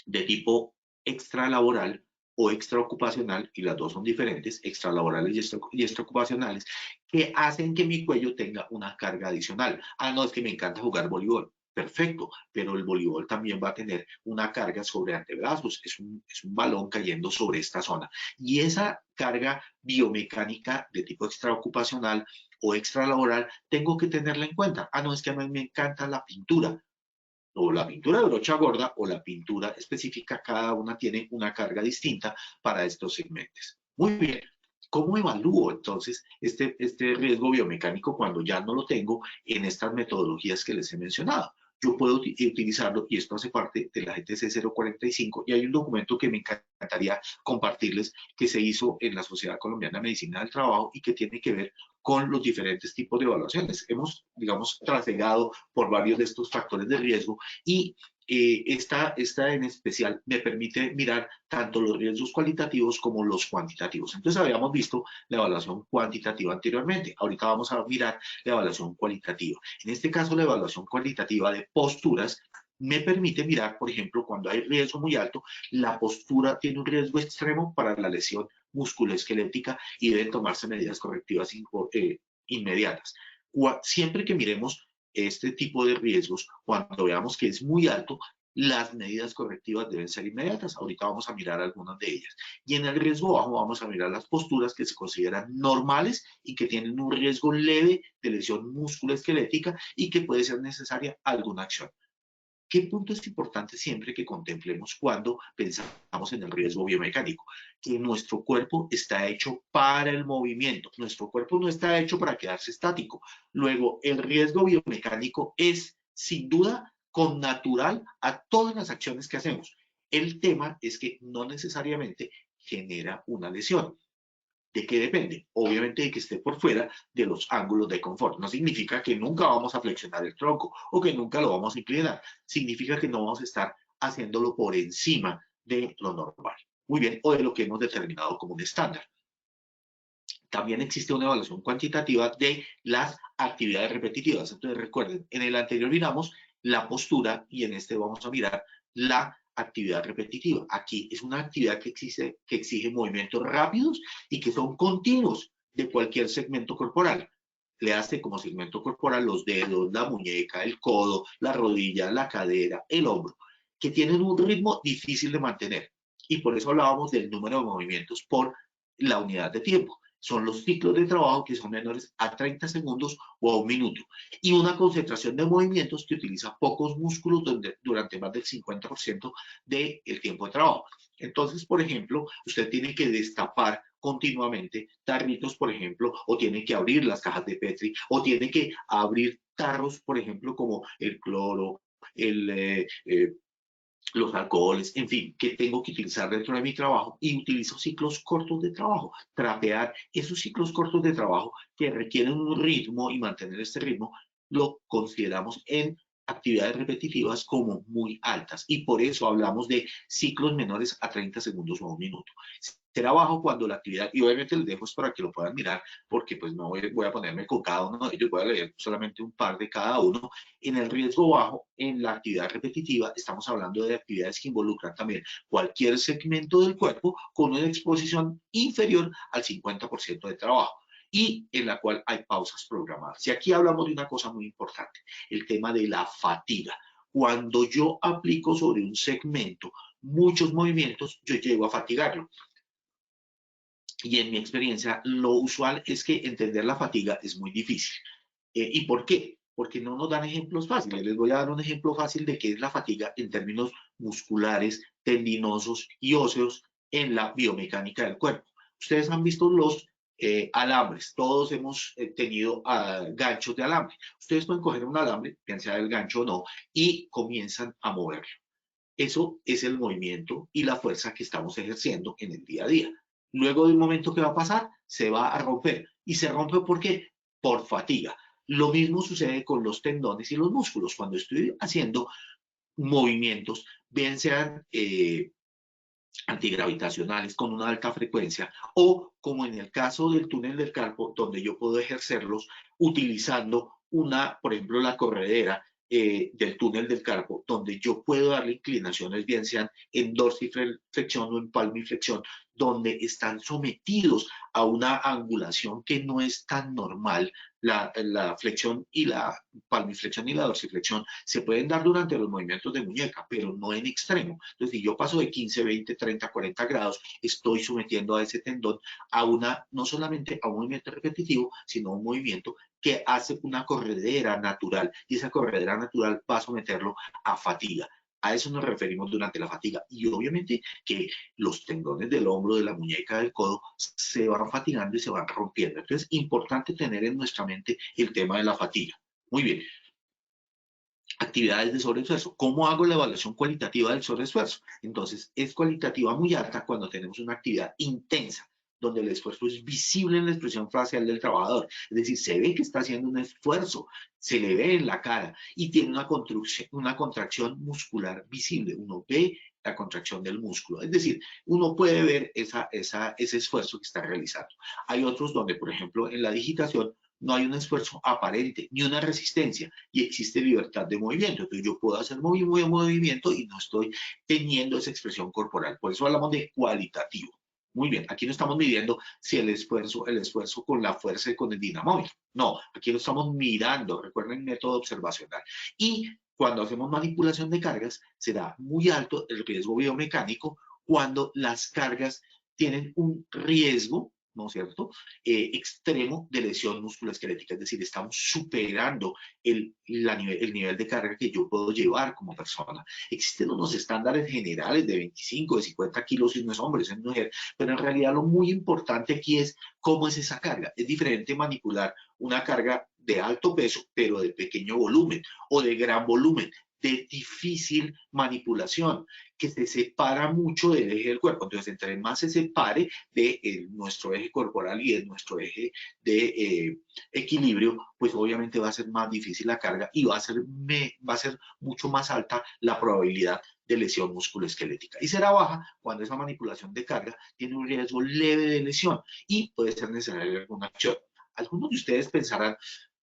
de tipo extralaboral o extraocupacional, y las dos son diferentes, extralaborales y extraocupacionales, que hacen que mi cuello tenga una carga adicional. Ah, no, es que me encanta jugar voleibol. Perfecto, pero el voleibol también va a tener una carga sobre antebrazos, es un balón cayendo sobre esta zona. Y esa carga biomecánica de tipo extraocupacional o extralaboral tengo que tenerla en cuenta. Ah, no, es que a mí me encanta la pintura, o la pintura de brocha gorda o la pintura específica, cada una tiene una carga distinta para estos segmentos. Muy bien, ¿cómo evalúo entonces este riesgo biomecánico cuando ya no lo tengo en estas metodologías que les he mencionado? Yo puedo utilizarlo, y esto hace parte de la GTC 045, y hay un documento que me encantaría compartirles que se hizo en la Sociedad Colombiana de Medicina del Trabajo y que tiene que ver con los diferentes tipos de evaluaciones. Hemos, digamos, trasegado por varios de estos factores de riesgo, y esta en especial me permite mirar tanto los riesgos cualitativos como los cuantitativos. Entonces habíamos visto la evaluación cuantitativa anteriormente. Ahorita vamos a mirar la evaluación cualitativa. En este caso, la evaluación cualitativa de posturas me permite mirar, por ejemplo, cuando hay riesgo muy alto, la postura tiene un riesgo extremo para la lesión musculoesquelética y deben tomarse medidas correctivas inmediatas. Siempre que miremos este tipo de riesgos, cuando veamos que es muy alto, las medidas correctivas deben ser inmediatas. Ahorita vamos a mirar algunas de ellas. Y en el riesgo bajo vamos a mirar las posturas que se consideran normales y que tienen un riesgo leve de lesión musculoesquelética y que puede ser necesaria alguna acción. ¿Qué punto es importante siempre que contemplemos cuando pensamos en el riesgo biomecánico? Que nuestro cuerpo está hecho para el movimiento. Nuestro cuerpo no está hecho para quedarse estático. Luego, el riesgo biomecánico es, sin duda, connatural a todas las acciones que hacemos. El tema es que no necesariamente genera una lesión. ¿De qué depende? Obviamente de que esté por fuera de los ángulos de confort. No significa que nunca vamos a flexionar el tronco o que nunca lo vamos a inclinar. Significa que no vamos a estar haciéndolo por encima de lo normal. Muy bien, o de lo que hemos determinado como un estándar. También existe una evaluación cuantitativa de las actividades repetitivas. Entonces recuerden, en el anterior miramos la postura y en este vamos a mirar la actividad repetitiva. Aquí es una actividad que exige movimientos rápidos y que son continuos de cualquier segmento corporal. Le hace como segmento corporal los dedos, la muñeca, el codo, la rodilla, la cadera, el hombro, que tienen un ritmo difícil de mantener. Y por eso hablábamos del número de movimientos por la unidad de tiempo. Son los ciclos de trabajo que son menores a 30 segundos o a 1 minuto. Y una concentración de movimientos que utiliza pocos músculos durante más del 50% del tiempo de trabajo. Entonces, por ejemplo, usted tiene que destapar continuamente tarritos, por ejemplo, o tiene que abrir las cajas de Petri, o tiene que abrir tarros, por ejemplo, como el cloro, los alcoholes, en fin, que tengo que utilizar dentro de mi trabajo y utilizo ciclos cortos de trabajo. Trapear esos ciclos cortos de trabajo que requieren un ritmo y mantener este ritmo, lo consideramos en actividades repetitivas como muy altas y por eso hablamos de ciclos menores a 30 segundos o a 1 minuto. Será bajo cuando la actividad, y obviamente les dejo para que lo puedan mirar, porque pues no voy a ponerme con cada uno de ellos, voy a leer solamente un par de cada uno. En el riesgo bajo, en la actividad repetitiva, estamos hablando de actividades que involucran también cualquier segmento del cuerpo con una exposición inferior al 50% de trabajo y en la cual hay pausas programadas. Y aquí hablamos de una cosa muy importante, el tema de la fatiga. Cuando yo aplico sobre un segmento muchos movimientos, yo llego a fatigarlo. Y en mi experiencia, lo usual es que entender la fatiga es muy difícil. ¿Y por qué? Porque no nos dan ejemplos fáciles. Les voy a dar un ejemplo fácil de qué es la fatiga en términos musculares, tendinosos y óseos en la biomecánica del cuerpo. Ustedes han visto los alambres. Todos hemos tenido ganchos de alambre. Ustedes pueden coger un alambre, bien sea el gancho o no, y comienzan a moverlo. Eso es el movimiento y la fuerza que estamos ejerciendo en el día a día. Luego de un momento que va a pasar, se va a romper. ¿Y se rompe por qué? Por fatiga. Lo mismo sucede con los tendones y los músculos. Cuando estoy haciendo movimientos, bien sean antigravitacionales con una alta frecuencia o como en el caso del túnel del carpo, donde yo puedo ejercerlos utilizando por ejemplo, la corredera del túnel del carpo, donde yo puedo darle inclinaciones, bien sean en dorsiflexión o en palmiflexión, donde están sometidos a una angulación que no es tan normal. La flexión y la palmiflexión y la dorsiflexión se pueden dar durante los movimientos de muñeca, pero no en extremo. Entonces, si yo paso de 15, 20, 30, 40 grados, estoy sometiendo a ese tendón no solamente a un movimiento repetitivo, sino a un movimiento que hace una corredera natural y esa corredera natural va a someterlo a fatiga. A eso nos referimos durante la fatiga y obviamente que los tendones del hombro, de la muñeca, del codo se van fatigando y se van rompiendo. Entonces, importante tener en nuestra mente el tema de la fatiga. Muy bien. Actividades de sobreesfuerzo. ¿Cómo hago la evaluación cualitativa del sobreesfuerzo? Entonces, es cualitativa muy alta cuando tenemos una actividad intensa. donde el esfuerzo es visible en la expresión facial del trabajador. Es decir, se ve que está haciendo un esfuerzo, se le ve en la cara y tiene una contracción muscular visible. Uno ve la contracción del músculo. Es decir, uno puede ver ese esfuerzo que está realizando. Hay otros donde, por ejemplo, en la digitación no hay un esfuerzo aparente ni una resistencia y existe libertad de movimiento. Entonces yo puedo hacer movimiento y no estoy teniendo esa expresión corporal. Por eso hablamos de cualitativo. Muy bien, aquí no estamos midiendo si el esfuerzo con la fuerza y con el dinamómetro. No, aquí lo estamos mirando. Recuerden el método observacional. Y cuando hacemos manipulación de cargas, será muy alto el riesgo biomecánico cuando las cargas tienen un riesgo, ¿no es cierto?, extremo de lesión musculoesquelética, es decir, estamos superando el nivel de carga que yo puedo llevar como persona. Existen unos estándares generales de 25, de 50 kilos si no es hombre, si es mujer, pero en realidad lo muy importante aquí es cómo es esa carga. Es diferente manipular una carga de alto peso, pero de pequeño volumen, o de gran volumen, de difícil manipulación, que se separa mucho del eje del cuerpo. Entonces, entre más se separe de nuestro eje corporal y de nuestro eje de equilibrio, pues obviamente va a ser más difícil la carga y va a ser mucho más alta la probabilidad de lesión musculoesquelética. Y será baja cuando esa manipulación de carga tiene un riesgo leve de lesión y puede ser necesaria alguna acción. Algunos de ustedes pensarán,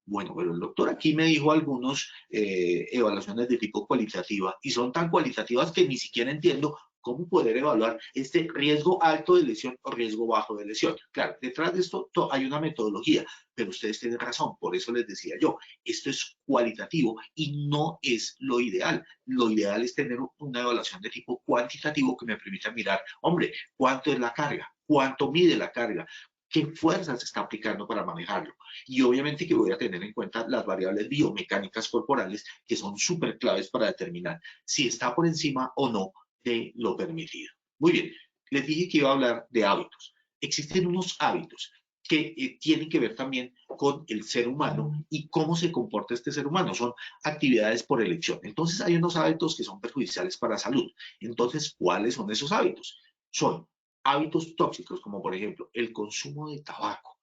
bueno, pero el doctor aquí me dijo algunas evaluaciones de tipo cualitativa y son tan cualitativas que ni siquiera entiendo cómo poder evaluar este riesgo alto de lesión o riesgo bajo de lesión. Claro, detrás de esto hay una metodología, pero ustedes tienen razón, por eso les decía yo, esto es cualitativo y no es lo ideal. Lo ideal es tener una evaluación de tipo cuantitativo que me permita mirar, hombre, ¿cuánto es la carga? ¿Cuánto mide la carga? ¿Qué fuerza se está aplicando para manejarlo? Y obviamente que voy a tener en cuenta las variables biomecánicas corporales que son súper claves para determinar si está por encima o no de lo permitido. Muy bien, les dije que iba a hablar de hábitos. Existen unos hábitos que tienen que ver también con el ser humano y cómo se comporta este ser humano. Son actividades por elección. Entonces hay unos hábitos que son perjudiciales para la salud. Entonces, ¿cuáles son esos hábitos? Son hábitos tóxicos, como por ejemplo el consumo de tabaco,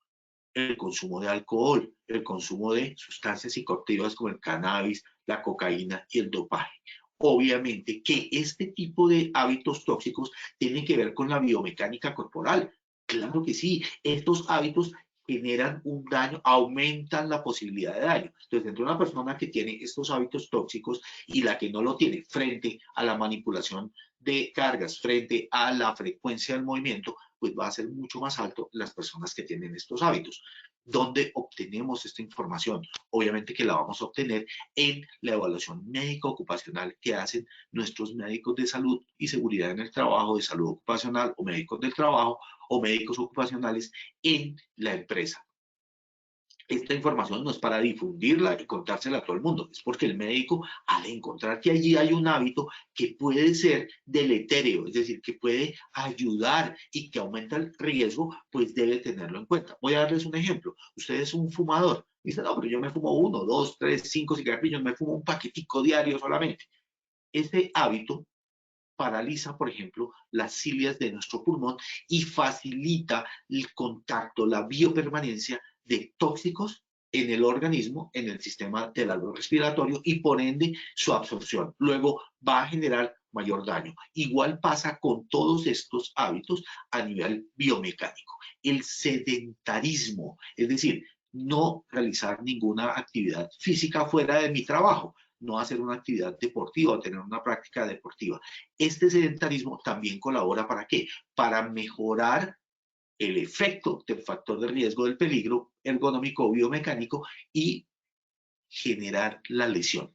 el consumo de alcohol, el consumo de sustancias psicoactivas como el cannabis, la cocaína y el dopaje. Obviamente que este tipo de hábitos tóxicos tienen que ver con la biomecánica corporal. Claro que sí, estos hábitos generan un daño, aumentan la posibilidad de daño. Entonces, entre una persona que tiene estos hábitos tóxicos y la que no lo tiene frente a la manipulación de cargas, frente a la frecuencia del movimiento, pues va a ser mucho más alto las personas que tienen estos hábitos. ¿Dónde obtenemos esta información? Obviamente que la vamos a obtener en la evaluación médico-ocupacional que hacen nuestros médicos de salud y seguridad en el trabajo, de salud ocupacional o médicos del trabajo o médicos ocupacionales en la empresa. Esta información no es para difundirla y contársela a todo el mundo, es porque el médico, al encontrar que allí hay un hábito que puede ser deletérea, es decir, que puede ayudar y que aumenta el riesgo, pues debe tenerlo en cuenta. Voy a darles un ejemplo. Usted es un fumador. Dice, no, pero yo me fumo 1, 2, 3, 5 cigarrillos, me fumo un paquetico diario solamente. Este hábito paraliza, por ejemplo, las cilias de nuestro pulmón y facilita el contacto, la biopermanencia de tóxicos en el organismo, en el sistema del alveolo respiratorio y por ende su absorción. Luego va a generar mayor daño. Igual pasa con todos estos hábitos a nivel biomecánico. El sedentarismo, es decir, no realizar ninguna actividad física fuera de mi trabajo, no hacer una actividad deportiva o tener una práctica deportiva. Este sedentarismo también colabora ¿para qué? Para mejorar el efecto del factor de riesgo del peligro ergonómico o biomecánico y generar la lesión.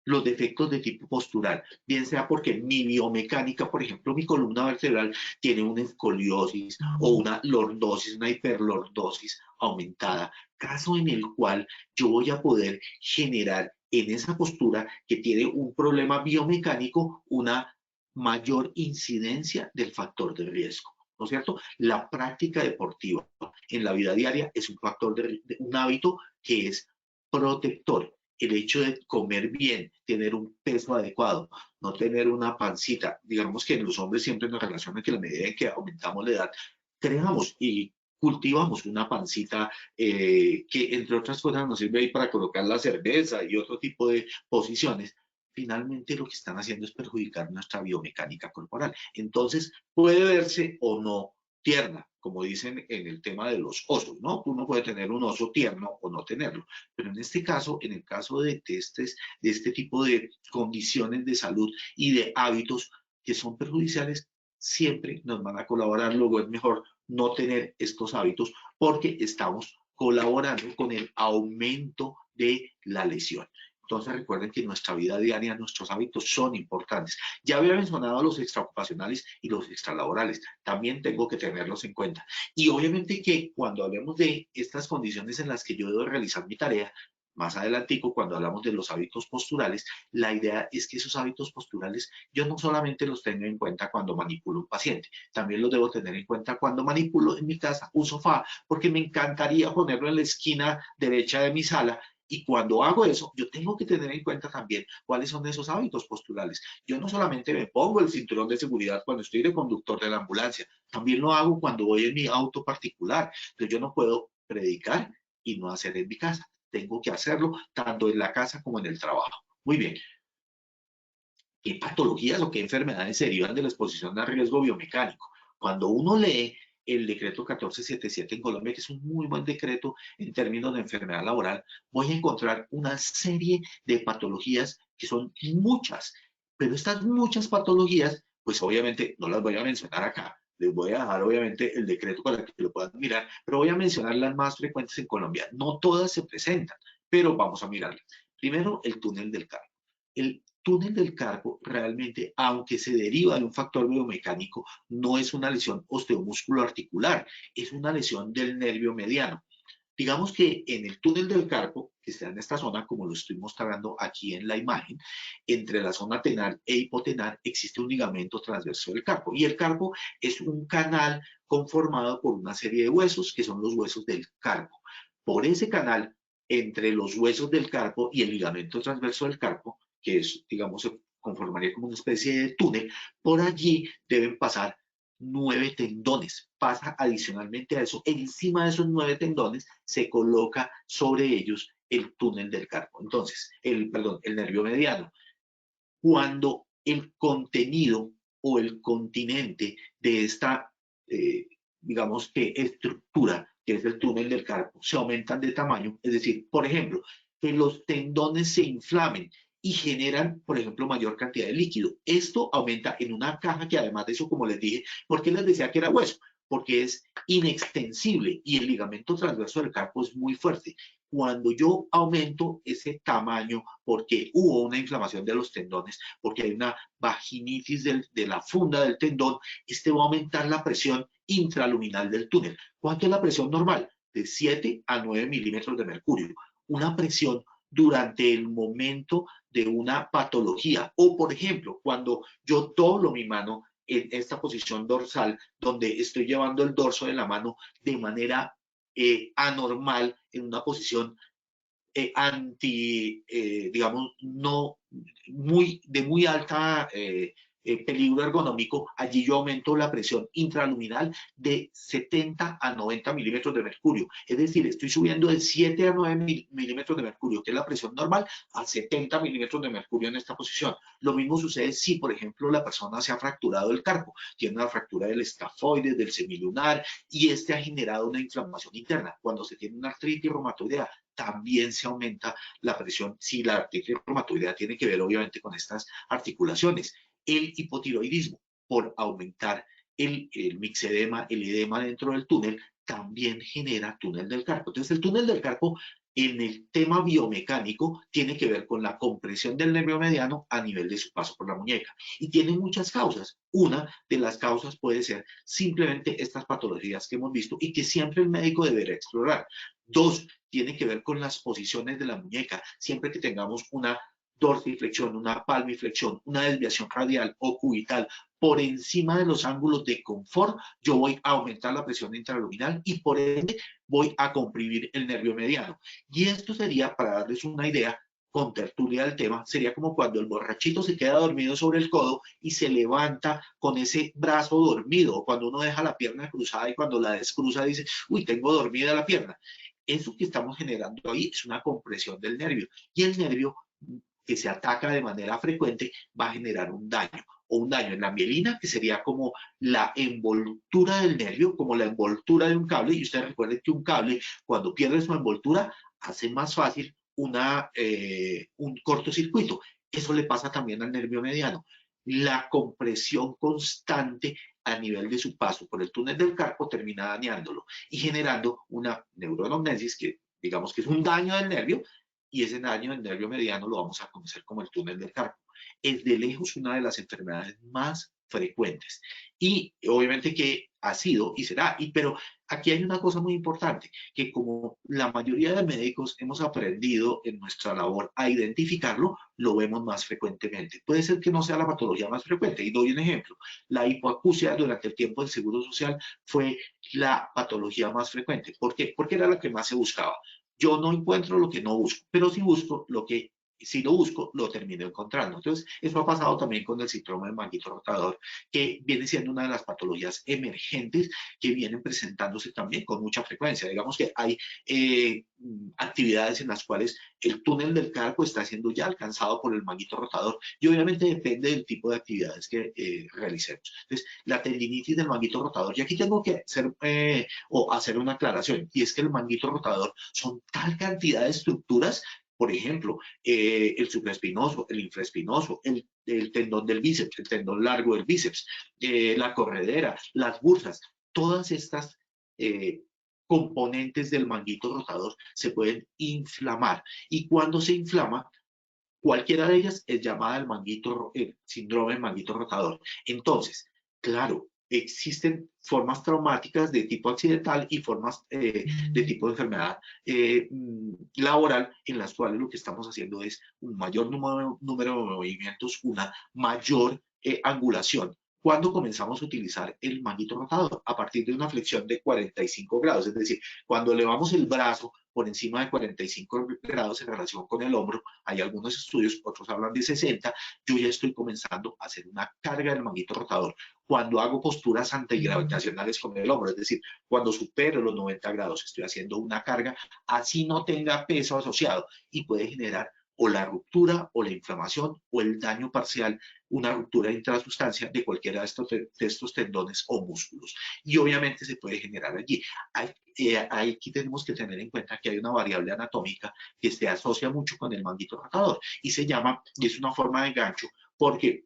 Los defectos de tipo postural, bien sea porque mi biomecánica, por ejemplo, mi columna vertebral tiene una escoliosis o una lordosis, una hiperlordosis aumentada, caso en el cual yo voy a poder generar en esa postura que tiene un problema biomecánico una mayor incidencia del factor de riesgo. ¿No es cierto? La práctica deportiva en la vida diaria es un factor un hábito que es protector. El hecho de comer bien, tener un peso adecuado, no tener una pancita. Digamos que en los hombres siempre nos relaciona que a la medida en que aumentamos la edad, creamos y cultivamos una pancita que, entre otras cosas, nos sirve ahí para colocar la cerveza y otro tipo de posiciones. Finalmente lo que están haciendo es perjudicar nuestra biomecánica corporal. Entonces, puede verse o no tierna, como dicen en el tema de los osos, ¿no? Uno puede tener un oso tierno o no tenerlo, pero en este caso, en el caso de este tipo de condiciones de salud y de hábitos que son perjudiciales, siempre nos van a colaborar. Luego es mejor no tener estos hábitos porque estamos colaborando con el aumento de la lesión. Entonces recuerden que en nuestra vida diaria nuestros hábitos son importantes. Ya había mencionado los extraocupacionales y los extralaborales. También tengo que tenerlos en cuenta. Y obviamente que cuando hablemos de estas condiciones en las que yo debo realizar mi tarea, más adelantico, cuando hablamos de los hábitos posturales, la idea es que esos hábitos posturales yo no solamente los tengo en cuenta cuando manipulo un paciente, también los debo tener en cuenta cuando manipulo en mi casa un sofá, porque me encantaría ponerlo en la esquina derecha de mi sala. Y cuando hago eso, yo tengo que tener en cuenta también cuáles son esos hábitos posturales. Yo no solamente me pongo el cinturón de seguridad cuando estoy de conductor de la ambulancia, también lo hago cuando voy en mi auto particular. Entonces yo no puedo predicar y no hacer en mi casa. Tengo que hacerlo tanto en la casa como en el trabajo. Muy bien. ¿Qué patologías o qué enfermedades se derivan de la exposición a riesgo biomecánico? Cuando uno lee el decreto 1477 en Colombia, que es un muy buen decreto en términos de enfermedad laboral, voy a encontrar una serie de patologías que son muchas, pero estas muchas patologías, pues obviamente no las voy a mencionar acá, les voy a dejar obviamente el decreto para que lo puedan mirar, pero voy a mencionar las más frecuentes en Colombia. No todas se presentan, pero vamos a mirarlas. Primero, el túnel del carpo. El túnel del carpo realmente, aunque se deriva de un factor biomecánico, no es una lesión osteomusculoarticular, es una lesión del nervio mediano. Digamos que en el túnel del carpo, que está en esta zona, como lo estoy mostrando aquí en la imagen, entre la zona tenar e hipotenar existe un ligamento transverso del carpo. Y el carpo es un canal conformado por una serie de huesos, que son los huesos del carpo. Por ese canal, entre los huesos del carpo y el ligamento transverso del carpo, que es, digamos, se conformaría como una especie de túnel, por allí deben pasar 9 tendones. Pasa adicionalmente a eso, encima de esos 9 tendones se coloca sobre ellos el túnel del carpo. Entonces, el nervio mediano. Cuando el contenido o el continente de esta, digamos que estructura, que es el túnel del carpo, se aumentan de tamaño, es decir, por ejemplo, que los tendones se inflamen y generan, por ejemplo, mayor cantidad de líquido. Esto aumenta en una caja que, además de eso, como les dije, ¿por qué les decía que era hueso? Porque es inextensible y el ligamento transverso del carpo es muy fuerte. Cuando yo aumento ese tamaño porque hubo una inflamación de los tendones, porque hay una vaginitis de la funda del tendón, este va a aumentar la presión intraluminal del túnel. ¿Cuánto es la presión normal? De 7 a 9 milímetros de mercurio. Una presión durante el momento de una patología. O, por ejemplo, cuando yo doblo mi mano en esta posición dorsal, donde estoy llevando el dorso de la mano de manera anormal, en una posición digamos, no de muy alta peligro ergonómico, allí yo aumento la presión intraluminal de 70 a 90 milímetros de mercurio. Es decir, estoy subiendo de 7 a 9 milímetros de mercurio, que es la presión normal, a 70 milímetros de mercurio en esta posición. Lo mismo sucede si, por ejemplo, la persona se ha fracturado el carpo, tiene una fractura del escafoides, del semilunar, y este ha generado una inflamación interna. Cuando se tiene una artritis reumatoidea, también se aumenta la presión si la artritis reumatoidea tiene que ver obviamente con estas articulaciones. El hipotiroidismo, por aumentar el mixedema, el edema dentro del túnel, también genera túnel del carpo. Entonces el túnel del carpo en el tema biomecánico tiene que ver con la compresión del nervio mediano a nivel de su paso por la muñeca y tiene muchas causas. Una de las causas puede ser simplemente estas patologías que hemos visto y que siempre el médico deberá explorar. Dos, tiene que ver con las posiciones de la muñeca. Siempre que tengamos una dorsiflexión, una palmiflexión, una desviación radial o cubital por encima de los ángulos de confort, yo voy a aumentar la presión intraluminal y por ende voy a comprimir el nervio mediano. Y esto sería, para darles una idea, con tertulia del tema, sería como cuando el borrachito se queda dormido sobre el codo y se levanta con ese brazo dormido, o cuando uno deja la pierna cruzada y cuando la descruza dice, uy, tengo dormida la pierna. Eso que estamos generando ahí es una compresión del nervio, y el nervio que se ataca de manera frecuente va a generar un daño, o un daño en la mielina, que sería como la envoltura del nervio, como la envoltura de un cable, y ustedes recuerden que un cable, cuando pierde su envoltura, hace más fácil un cortocircuito. Eso le pasa también al nervio mediano. La compresión constante a nivel de su paso por el túnel del carpo termina dañándolo y generando una neuroanamnesis, que digamos que es un daño del nervio, y ese daño del nervio mediano lo vamos a conocer como el túnel del carpo. Es de lejos una de las enfermedades más frecuentes, y obviamente que ha sido y será, pero aquí hay una cosa muy importante, que como la mayoría de médicos hemos aprendido en nuestra labor a identificarlo, lo vemos más frecuentemente. Puede ser que no sea la patología más frecuente, y doy un ejemplo. La hipoacusia durante el tiempo del Seguro Social fue la patología más frecuente. ¿Por qué? Porque era la que más se buscaba. Yo no encuentro lo que no busco, pero si busco lo que si lo busco, lo termino encontrando. Entonces, eso ha pasado también con el síndrome del manguito rotador, que viene siendo una de las patologías emergentes que vienen presentándose también con mucha frecuencia. Digamos que hay actividades en las cuales el túnel del carpo está siendo ya alcanzado por el manguito rotador, y obviamente depende del tipo de actividades que realicemos. Entonces, la tendinitis del manguito rotador, y aquí tengo que hacer una aclaración, y es que el manguito rotador son tal cantidad de estructuras. Por ejemplo, el supraespinoso, el infraespinoso, el tendón del bíceps, el tendón largo del bíceps, la corredera, las bursas, todas estas componentes del manguito rotador se pueden inflamar, y cuando se inflama, cualquiera de ellas es llamada el síndrome del manguito rotador. Entonces, claro, existen formas traumáticas de tipo accidental y formas de tipo de enfermedad laboral, en las cuales lo que estamos haciendo es un mayor número de movimientos, una mayor angulación. ¿Cuándo comenzamos a utilizar el manguito rotador? A partir de una flexión de 45 grados, es decir, cuando elevamos el brazo por encima de 45 grados en relación con el hombro. Hay algunos estudios, otros hablan de 60, yo ya estoy comenzando a hacer una carga del manguito rotador. Cuando hago posturas antigravitacionales con el hombro, es decir, cuando supero los 90 grados, estoy haciendo una carga, así no tenga peso asociado, y puede generar o la ruptura o la inflamación o el daño parcial, una ruptura intrasustancia de cualquiera de estos tendones o músculos. Y obviamente se puede generar allí. Aquí tenemos que tener en cuenta que hay una variable anatómica que se asocia mucho con el manguito rotador, y se llama, y es una forma de gancho, porque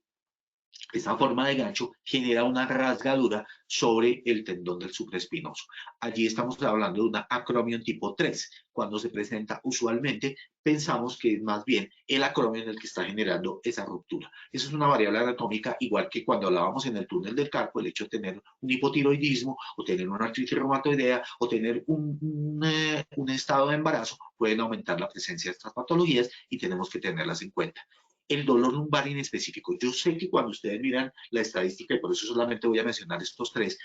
esa forma de gancho genera una rasgadura sobre el tendón del supraespinoso. Allí estamos hablando de una acromion tipo 3. Cuando se presenta usualmente, pensamos que es más bien el acromion el que está generando esa ruptura. Esa es una variable anatómica, igual que cuando hablábamos en el túnel del carpo, el hecho de tener un hipotiroidismo, o tener una artritis reumatoidea, o tener un estado de embarazo, pueden aumentar la presencia de estas patologías, y tenemos que tenerlas en cuenta. El dolor lumbar inespecífico. Yo sé que cuando ustedes miran la estadística, y por eso solamente voy a mencionar estos tres,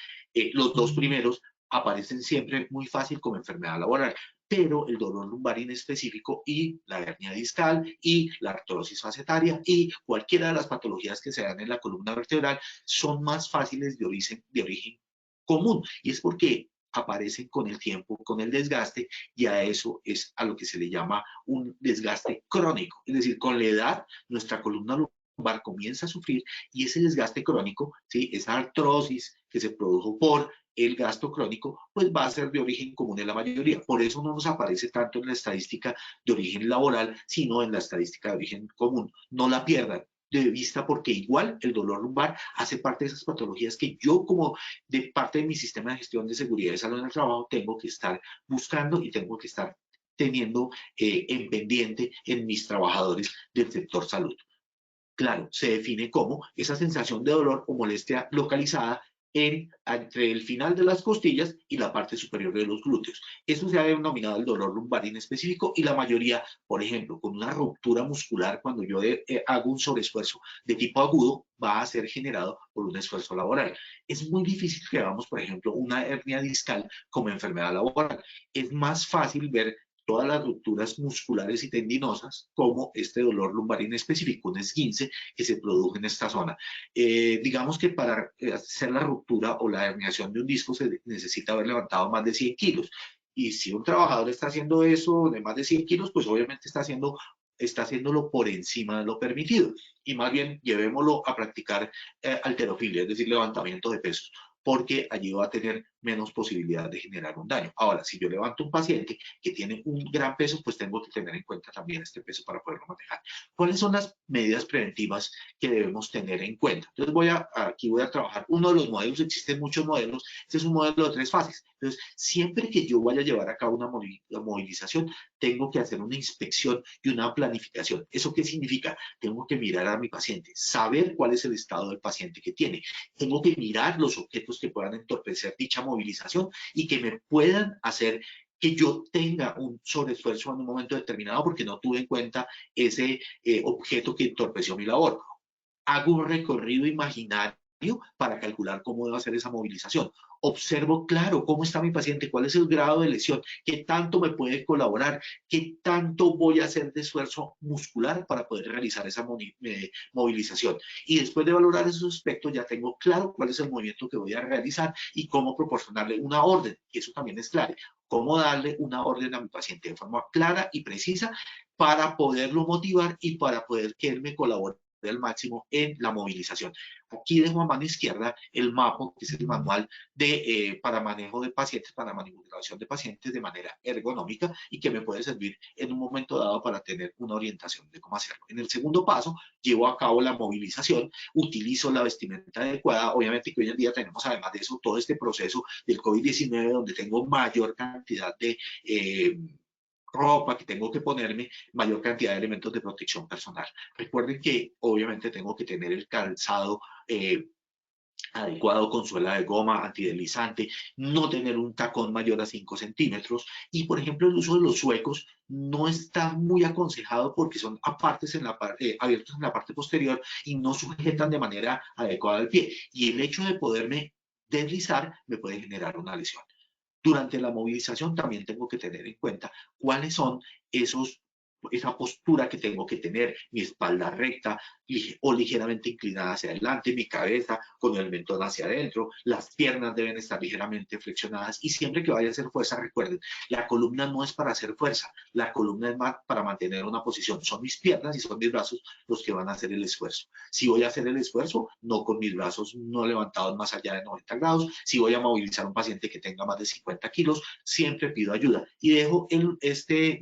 los dos primeros aparecen siempre muy fácil como enfermedad laboral, pero el dolor lumbar inespecífico y la hernia discal y la artrosis facetaria y cualquiera de las patologías que se dan en la columna vertebral son más fáciles de origen común, y es porque aparecen con el tiempo, con el desgaste, y a eso es a lo que se le llama un desgaste crónico. Es decir, con la edad, nuestra columna lumbar comienza a sufrir, y ese desgaste crónico, ¿sí?, esa artrosis que se produjo por el gasto crónico, pues va a ser de origen común en la mayoría. Por eso no nos aparece tanto en la estadística de origen laboral, sino en la estadística de origen común. No la pierdan de vista, porque igual el dolor lumbar hace parte de esas patologías que yo, como de parte de mi sistema de gestión de seguridad y salud en el trabajo, tengo que estar buscando y tengo que estar teniendo en pendiente en mis trabajadores del sector salud. Claro, se define como esa sensación de dolor o molestia localizada entre el final de las costillas y la parte superior de los glúteos. Eso se ha denominado el dolor lumbar inespecífico, y la mayoría, por ejemplo, con una ruptura muscular, cuando yo hago un sobreesfuerzo de tipo agudo, va a ser generado por un esfuerzo laboral. Es muy difícil que veamos, por ejemplo, una hernia discal como enfermedad laboral. Es más fácil ver todas las rupturas musculares y tendinosas, como este dolor lumbar inespecífico, un esguince que se produjo en esta zona. Digamos que para hacer la ruptura o la herniación de un disco se necesita haber levantado más de 100 kilos. Y si un trabajador está haciendo eso de más de 100 kilos, pues obviamente está haciéndolo por encima de lo permitido. Y más bien llevémoslo a practicar halterofilia, es decir, levantamiento de pesos, porque allí va a tener menos posibilidad de generar un daño. Ahora, si yo levanto un paciente que tiene un gran peso, pues tengo que tener en cuenta también este peso para poderlo manejar. ¿Cuáles son las medidas preventivas que debemos tener en cuenta? Entonces aquí voy a trabajar uno de los modelos, existen muchos modelos, este es un modelo de 3 fases. Entonces, siempre que yo vaya a llevar a cabo una movilización, tengo que hacer una inspección y una planificación. ¿Eso qué significa? Tengo que mirar a mi paciente, saber cuál es el estado del paciente que tiene. Tengo que mirar los objetos que puedan entorpecer dicha movilización y que me puedan hacer que yo tenga un sobreesfuerzo en un momento determinado porque no tuve en cuenta ese objeto que entorpeció mi labor. Hago un recorrido imaginario para calcular cómo debo hacer esa movilización. Observo claro cómo está mi paciente, cuál es el grado de lesión, qué tanto me puede colaborar, qué tanto voy a hacer de esfuerzo muscular para poder realizar esa movilización. Y después de valorar esos aspectos ya tengo claro cuál es el movimiento que voy a realizar y cómo proporcionarle una orden, que eso también es clave. Cómo darle una orden a mi paciente de forma clara y precisa para poderlo motivar y para poder que él me colabore al máximo en la movilización. Aquí dejo a mano izquierda el MAPO, que es el manual para manejo de pacientes, para manipulación de pacientes de manera ergonómica y que me puede servir en un momento dado para tener una orientación de cómo hacerlo. En el segundo paso, llevo a cabo la movilización, utilizo la vestimenta adecuada, obviamente que hoy en día tenemos además de eso todo este proceso del COVID-19 donde tengo mayor cantidad de ropa que tengo que ponerme, mayor cantidad de elementos de protección personal. Recuerden que obviamente tengo que tener el calzado adecuado con suela de goma, antideslizante, no tener un tacón mayor a 5 centímetros y por ejemplo el uso de los suecos no está muy aconsejado porque son apartes en la abiertos en la parte posterior y no sujetan de manera adecuada al pie y el hecho de poderme deslizar me puede generar una lesión. Durante la movilización también tengo que tener en cuenta cuáles son esa postura que tengo que tener, mi espalda recta o ligeramente inclinada hacia adelante, mi cabeza con el mentón hacia adentro, las piernas deben estar ligeramente flexionadas y siempre que vaya a hacer fuerza, recuerden, la columna no es para hacer fuerza, la columna es para mantener una posición, son mis piernas y son mis brazos los que van a hacer el esfuerzo. Si voy a hacer el esfuerzo, no con mis brazos no levantados más allá de 90 grados, si voy a movilizar a un paciente que tenga más de 50 kilos, siempre pido ayuda y dejo este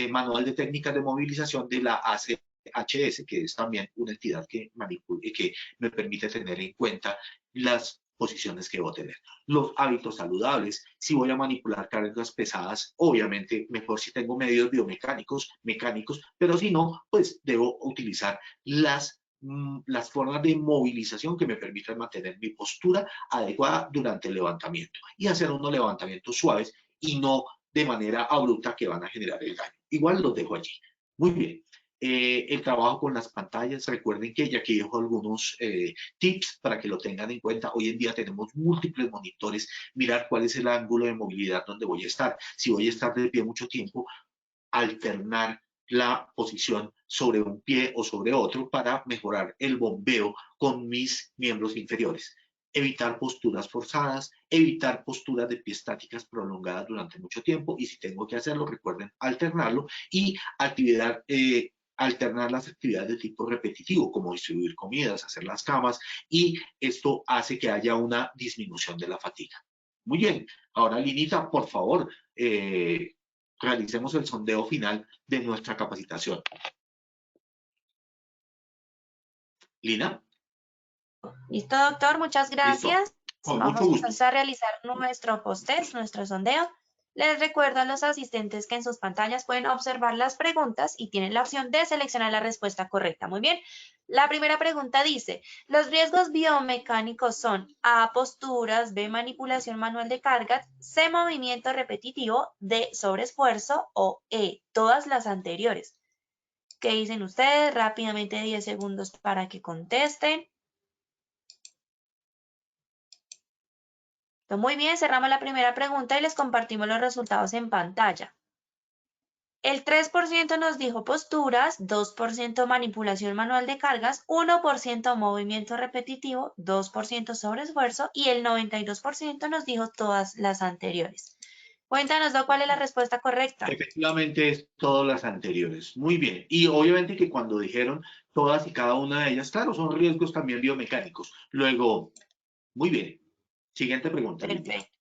manual de técnicas de movilización de la ACHS, que es también una entidad que me permite tener en cuenta las posiciones que debo tener. Los hábitos saludables, si voy a manipular cargas pesadas, obviamente mejor si tengo medios biomecánicos, mecánicos, pero si no, pues debo utilizar las formas de movilización que me permitan mantener mi postura adecuada durante el levantamiento y hacer unos levantamientos suaves y no de manera abrupta que van a generar el daño. Igual los dejo allí. Muy bien. El trabajo con las pantallas, recuerden que ya aquí dejo algunos tips para que lo tengan en cuenta. Hoy en día tenemos múltiples monitores, mirar cuál es el ángulo de movilidad donde voy a estar. Si voy a estar de pie mucho tiempo, alternar la posición sobre un pie o sobre otro para mejorar el bombeo con mis miembros inferiores. Evitar posturas forzadas, evitar posturas de pie estáticas prolongadas durante mucho tiempo y si tengo que hacerlo, recuerden alternarlo y alternar las actividades de tipo repetitivo, como distribuir comidas, hacer las camas y esto hace que haya una disminución de la fatiga. Muy bien, ahora Linita, por favor, realicemos el sondeo final de nuestra capacitación. Lina. Listo, doctor, muchas gracias. Listo. Con Vamos mucho gusto. entonces a realizar nuestro post-test, nuestro sondeo. Les recuerdo a los asistentes que en sus pantallas pueden observar las preguntas y tienen la opción de seleccionar la respuesta correcta. Muy bien. La primera pregunta dice, los riesgos biomecánicos son A, posturas, B, manipulación manual de cargas, C, movimiento repetitivo, D, sobreesfuerzo o E, todas las anteriores. ¿Qué dicen ustedes? Rápidamente 10 segundos para que contesten. Muy bien, cerramos la primera pregunta y les compartimos los resultados en pantalla. El 3% nos dijo posturas, 2% manipulación manual de cargas, 1% movimiento repetitivo, 2% sobreesfuerzo y el 92% nos dijo todas las anteriores. Cuéntanos, Doc, ¿cuál es la respuesta correcta? Efectivamente, es todas las anteriores. Muy bien. Y obviamente que cuando dijeron todas y cada una de ellas, claro, son riesgos también biomecánicos. Luego, muy bien. Siguiente pregunta, Lidia. Perfecto.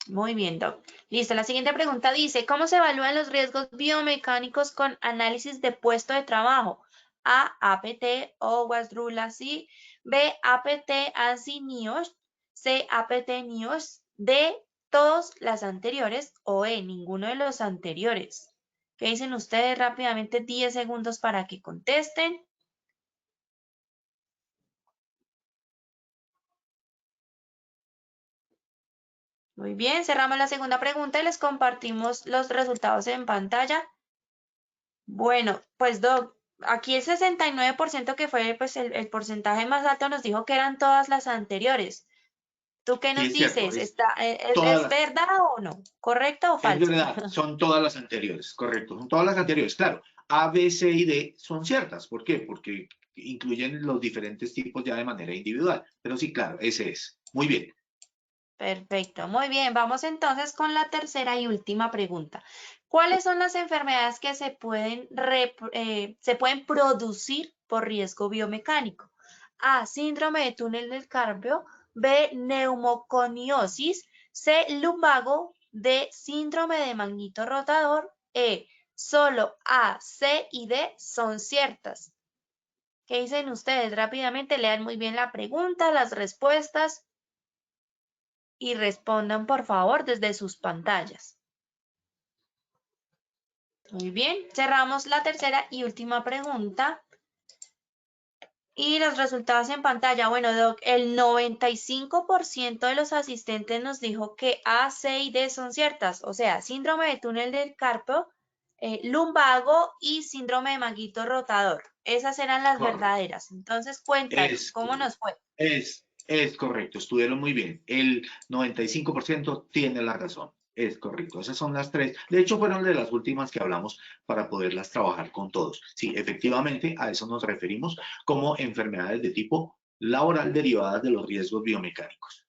Muy bien, Doc. Listo, la siguiente pregunta dice, ¿cómo se evalúan los riesgos biomecánicos con análisis de puesto de trabajo? A, APT, O, WASDRULA-C, B, APT, ANSI-NIOSH, C, APT-NIOSH, D, todas las anteriores o E, ninguno de los anteriores. ¿Qué dicen ustedes? Rápidamente, 10 segundos para que contesten. Muy bien, cerramos la segunda pregunta y les compartimos los resultados en pantalla. Bueno, pues Doc, aquí el 69% que fue pues el porcentaje más alto nos dijo que eran todas las anteriores. ¿Tú qué Sí, nos es cierto, dices? todas ¿Es las, verdad o no? ¿Correcto o es falso? verdad, son todas las anteriores, correcto, son todas las anteriores. Claro, A, B, C y D son ciertas. ¿Por qué? Porque incluyen los diferentes tipos ya de manera individual. Pero sí, claro, ese es. Muy bien. Perfecto, muy bien. Vamos entonces con la tercera y última pregunta. ¿Cuáles son las enfermedades que se pueden producir por riesgo biomecánico? A, síndrome de túnel del carpio, B, neumoconiosis, C, lumbago, D, síndrome de manguito rotador, E, solo A, C y D son ciertas. ¿Qué dicen ustedes? Rápidamente lean muy bien la pregunta, las respuestas y respondan por favor desde sus pantallas. Muy bien, cerramos la tercera y última pregunta. Y los resultados en pantalla. Bueno, Doc, el 95% de los asistentes nos dijo que A, C y D son ciertas. O sea, síndrome de túnel del carpio, lumbago y síndrome de manguito rotador. Esas eran las Correcto. verdaderas. Entonces, cuéntanos, Es ¿cómo nos correcto. fue? Es correcto, estuvieron muy bien. El 95% tiene la razón. Es correcto. Esas son las tres. De hecho, fueron de las últimas que hablamos para poderlas trabajar con todos. Sí, efectivamente, a eso nos referimos como enfermedades de tipo laboral derivadas de los riesgos biomecánicos.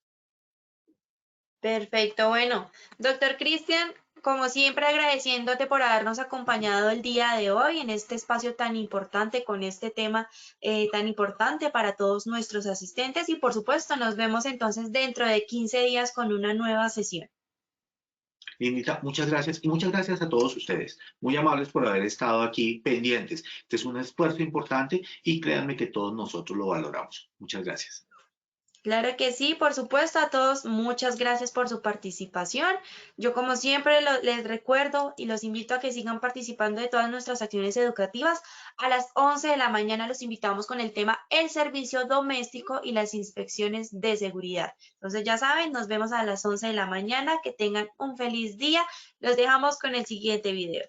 Perfecto, bueno, doctor Cristian, como siempre agradeciéndote por habernos acompañado el día de hoy en este espacio tan importante, con este tema tan importante para todos nuestros asistentes y por supuesto nos vemos entonces dentro de 15 días con una nueva sesión. Linita, muchas gracias y muchas gracias a todos ustedes. Muy amables por haber estado aquí pendientes. Este es un esfuerzo importante y créanme que todos nosotros lo valoramos. Muchas gracias. Claro que sí, por supuesto, a todos muchas gracias por su participación. Yo como siempre les recuerdo y los invito a que sigan participando de todas nuestras acciones educativas. A las 11 de la mañana los invitamos con el tema el servicio doméstico y las inspecciones de seguridad. Entonces ya saben, nos vemos a las 11 de la mañana. Que tengan un feliz día. Los dejamos con el siguiente video.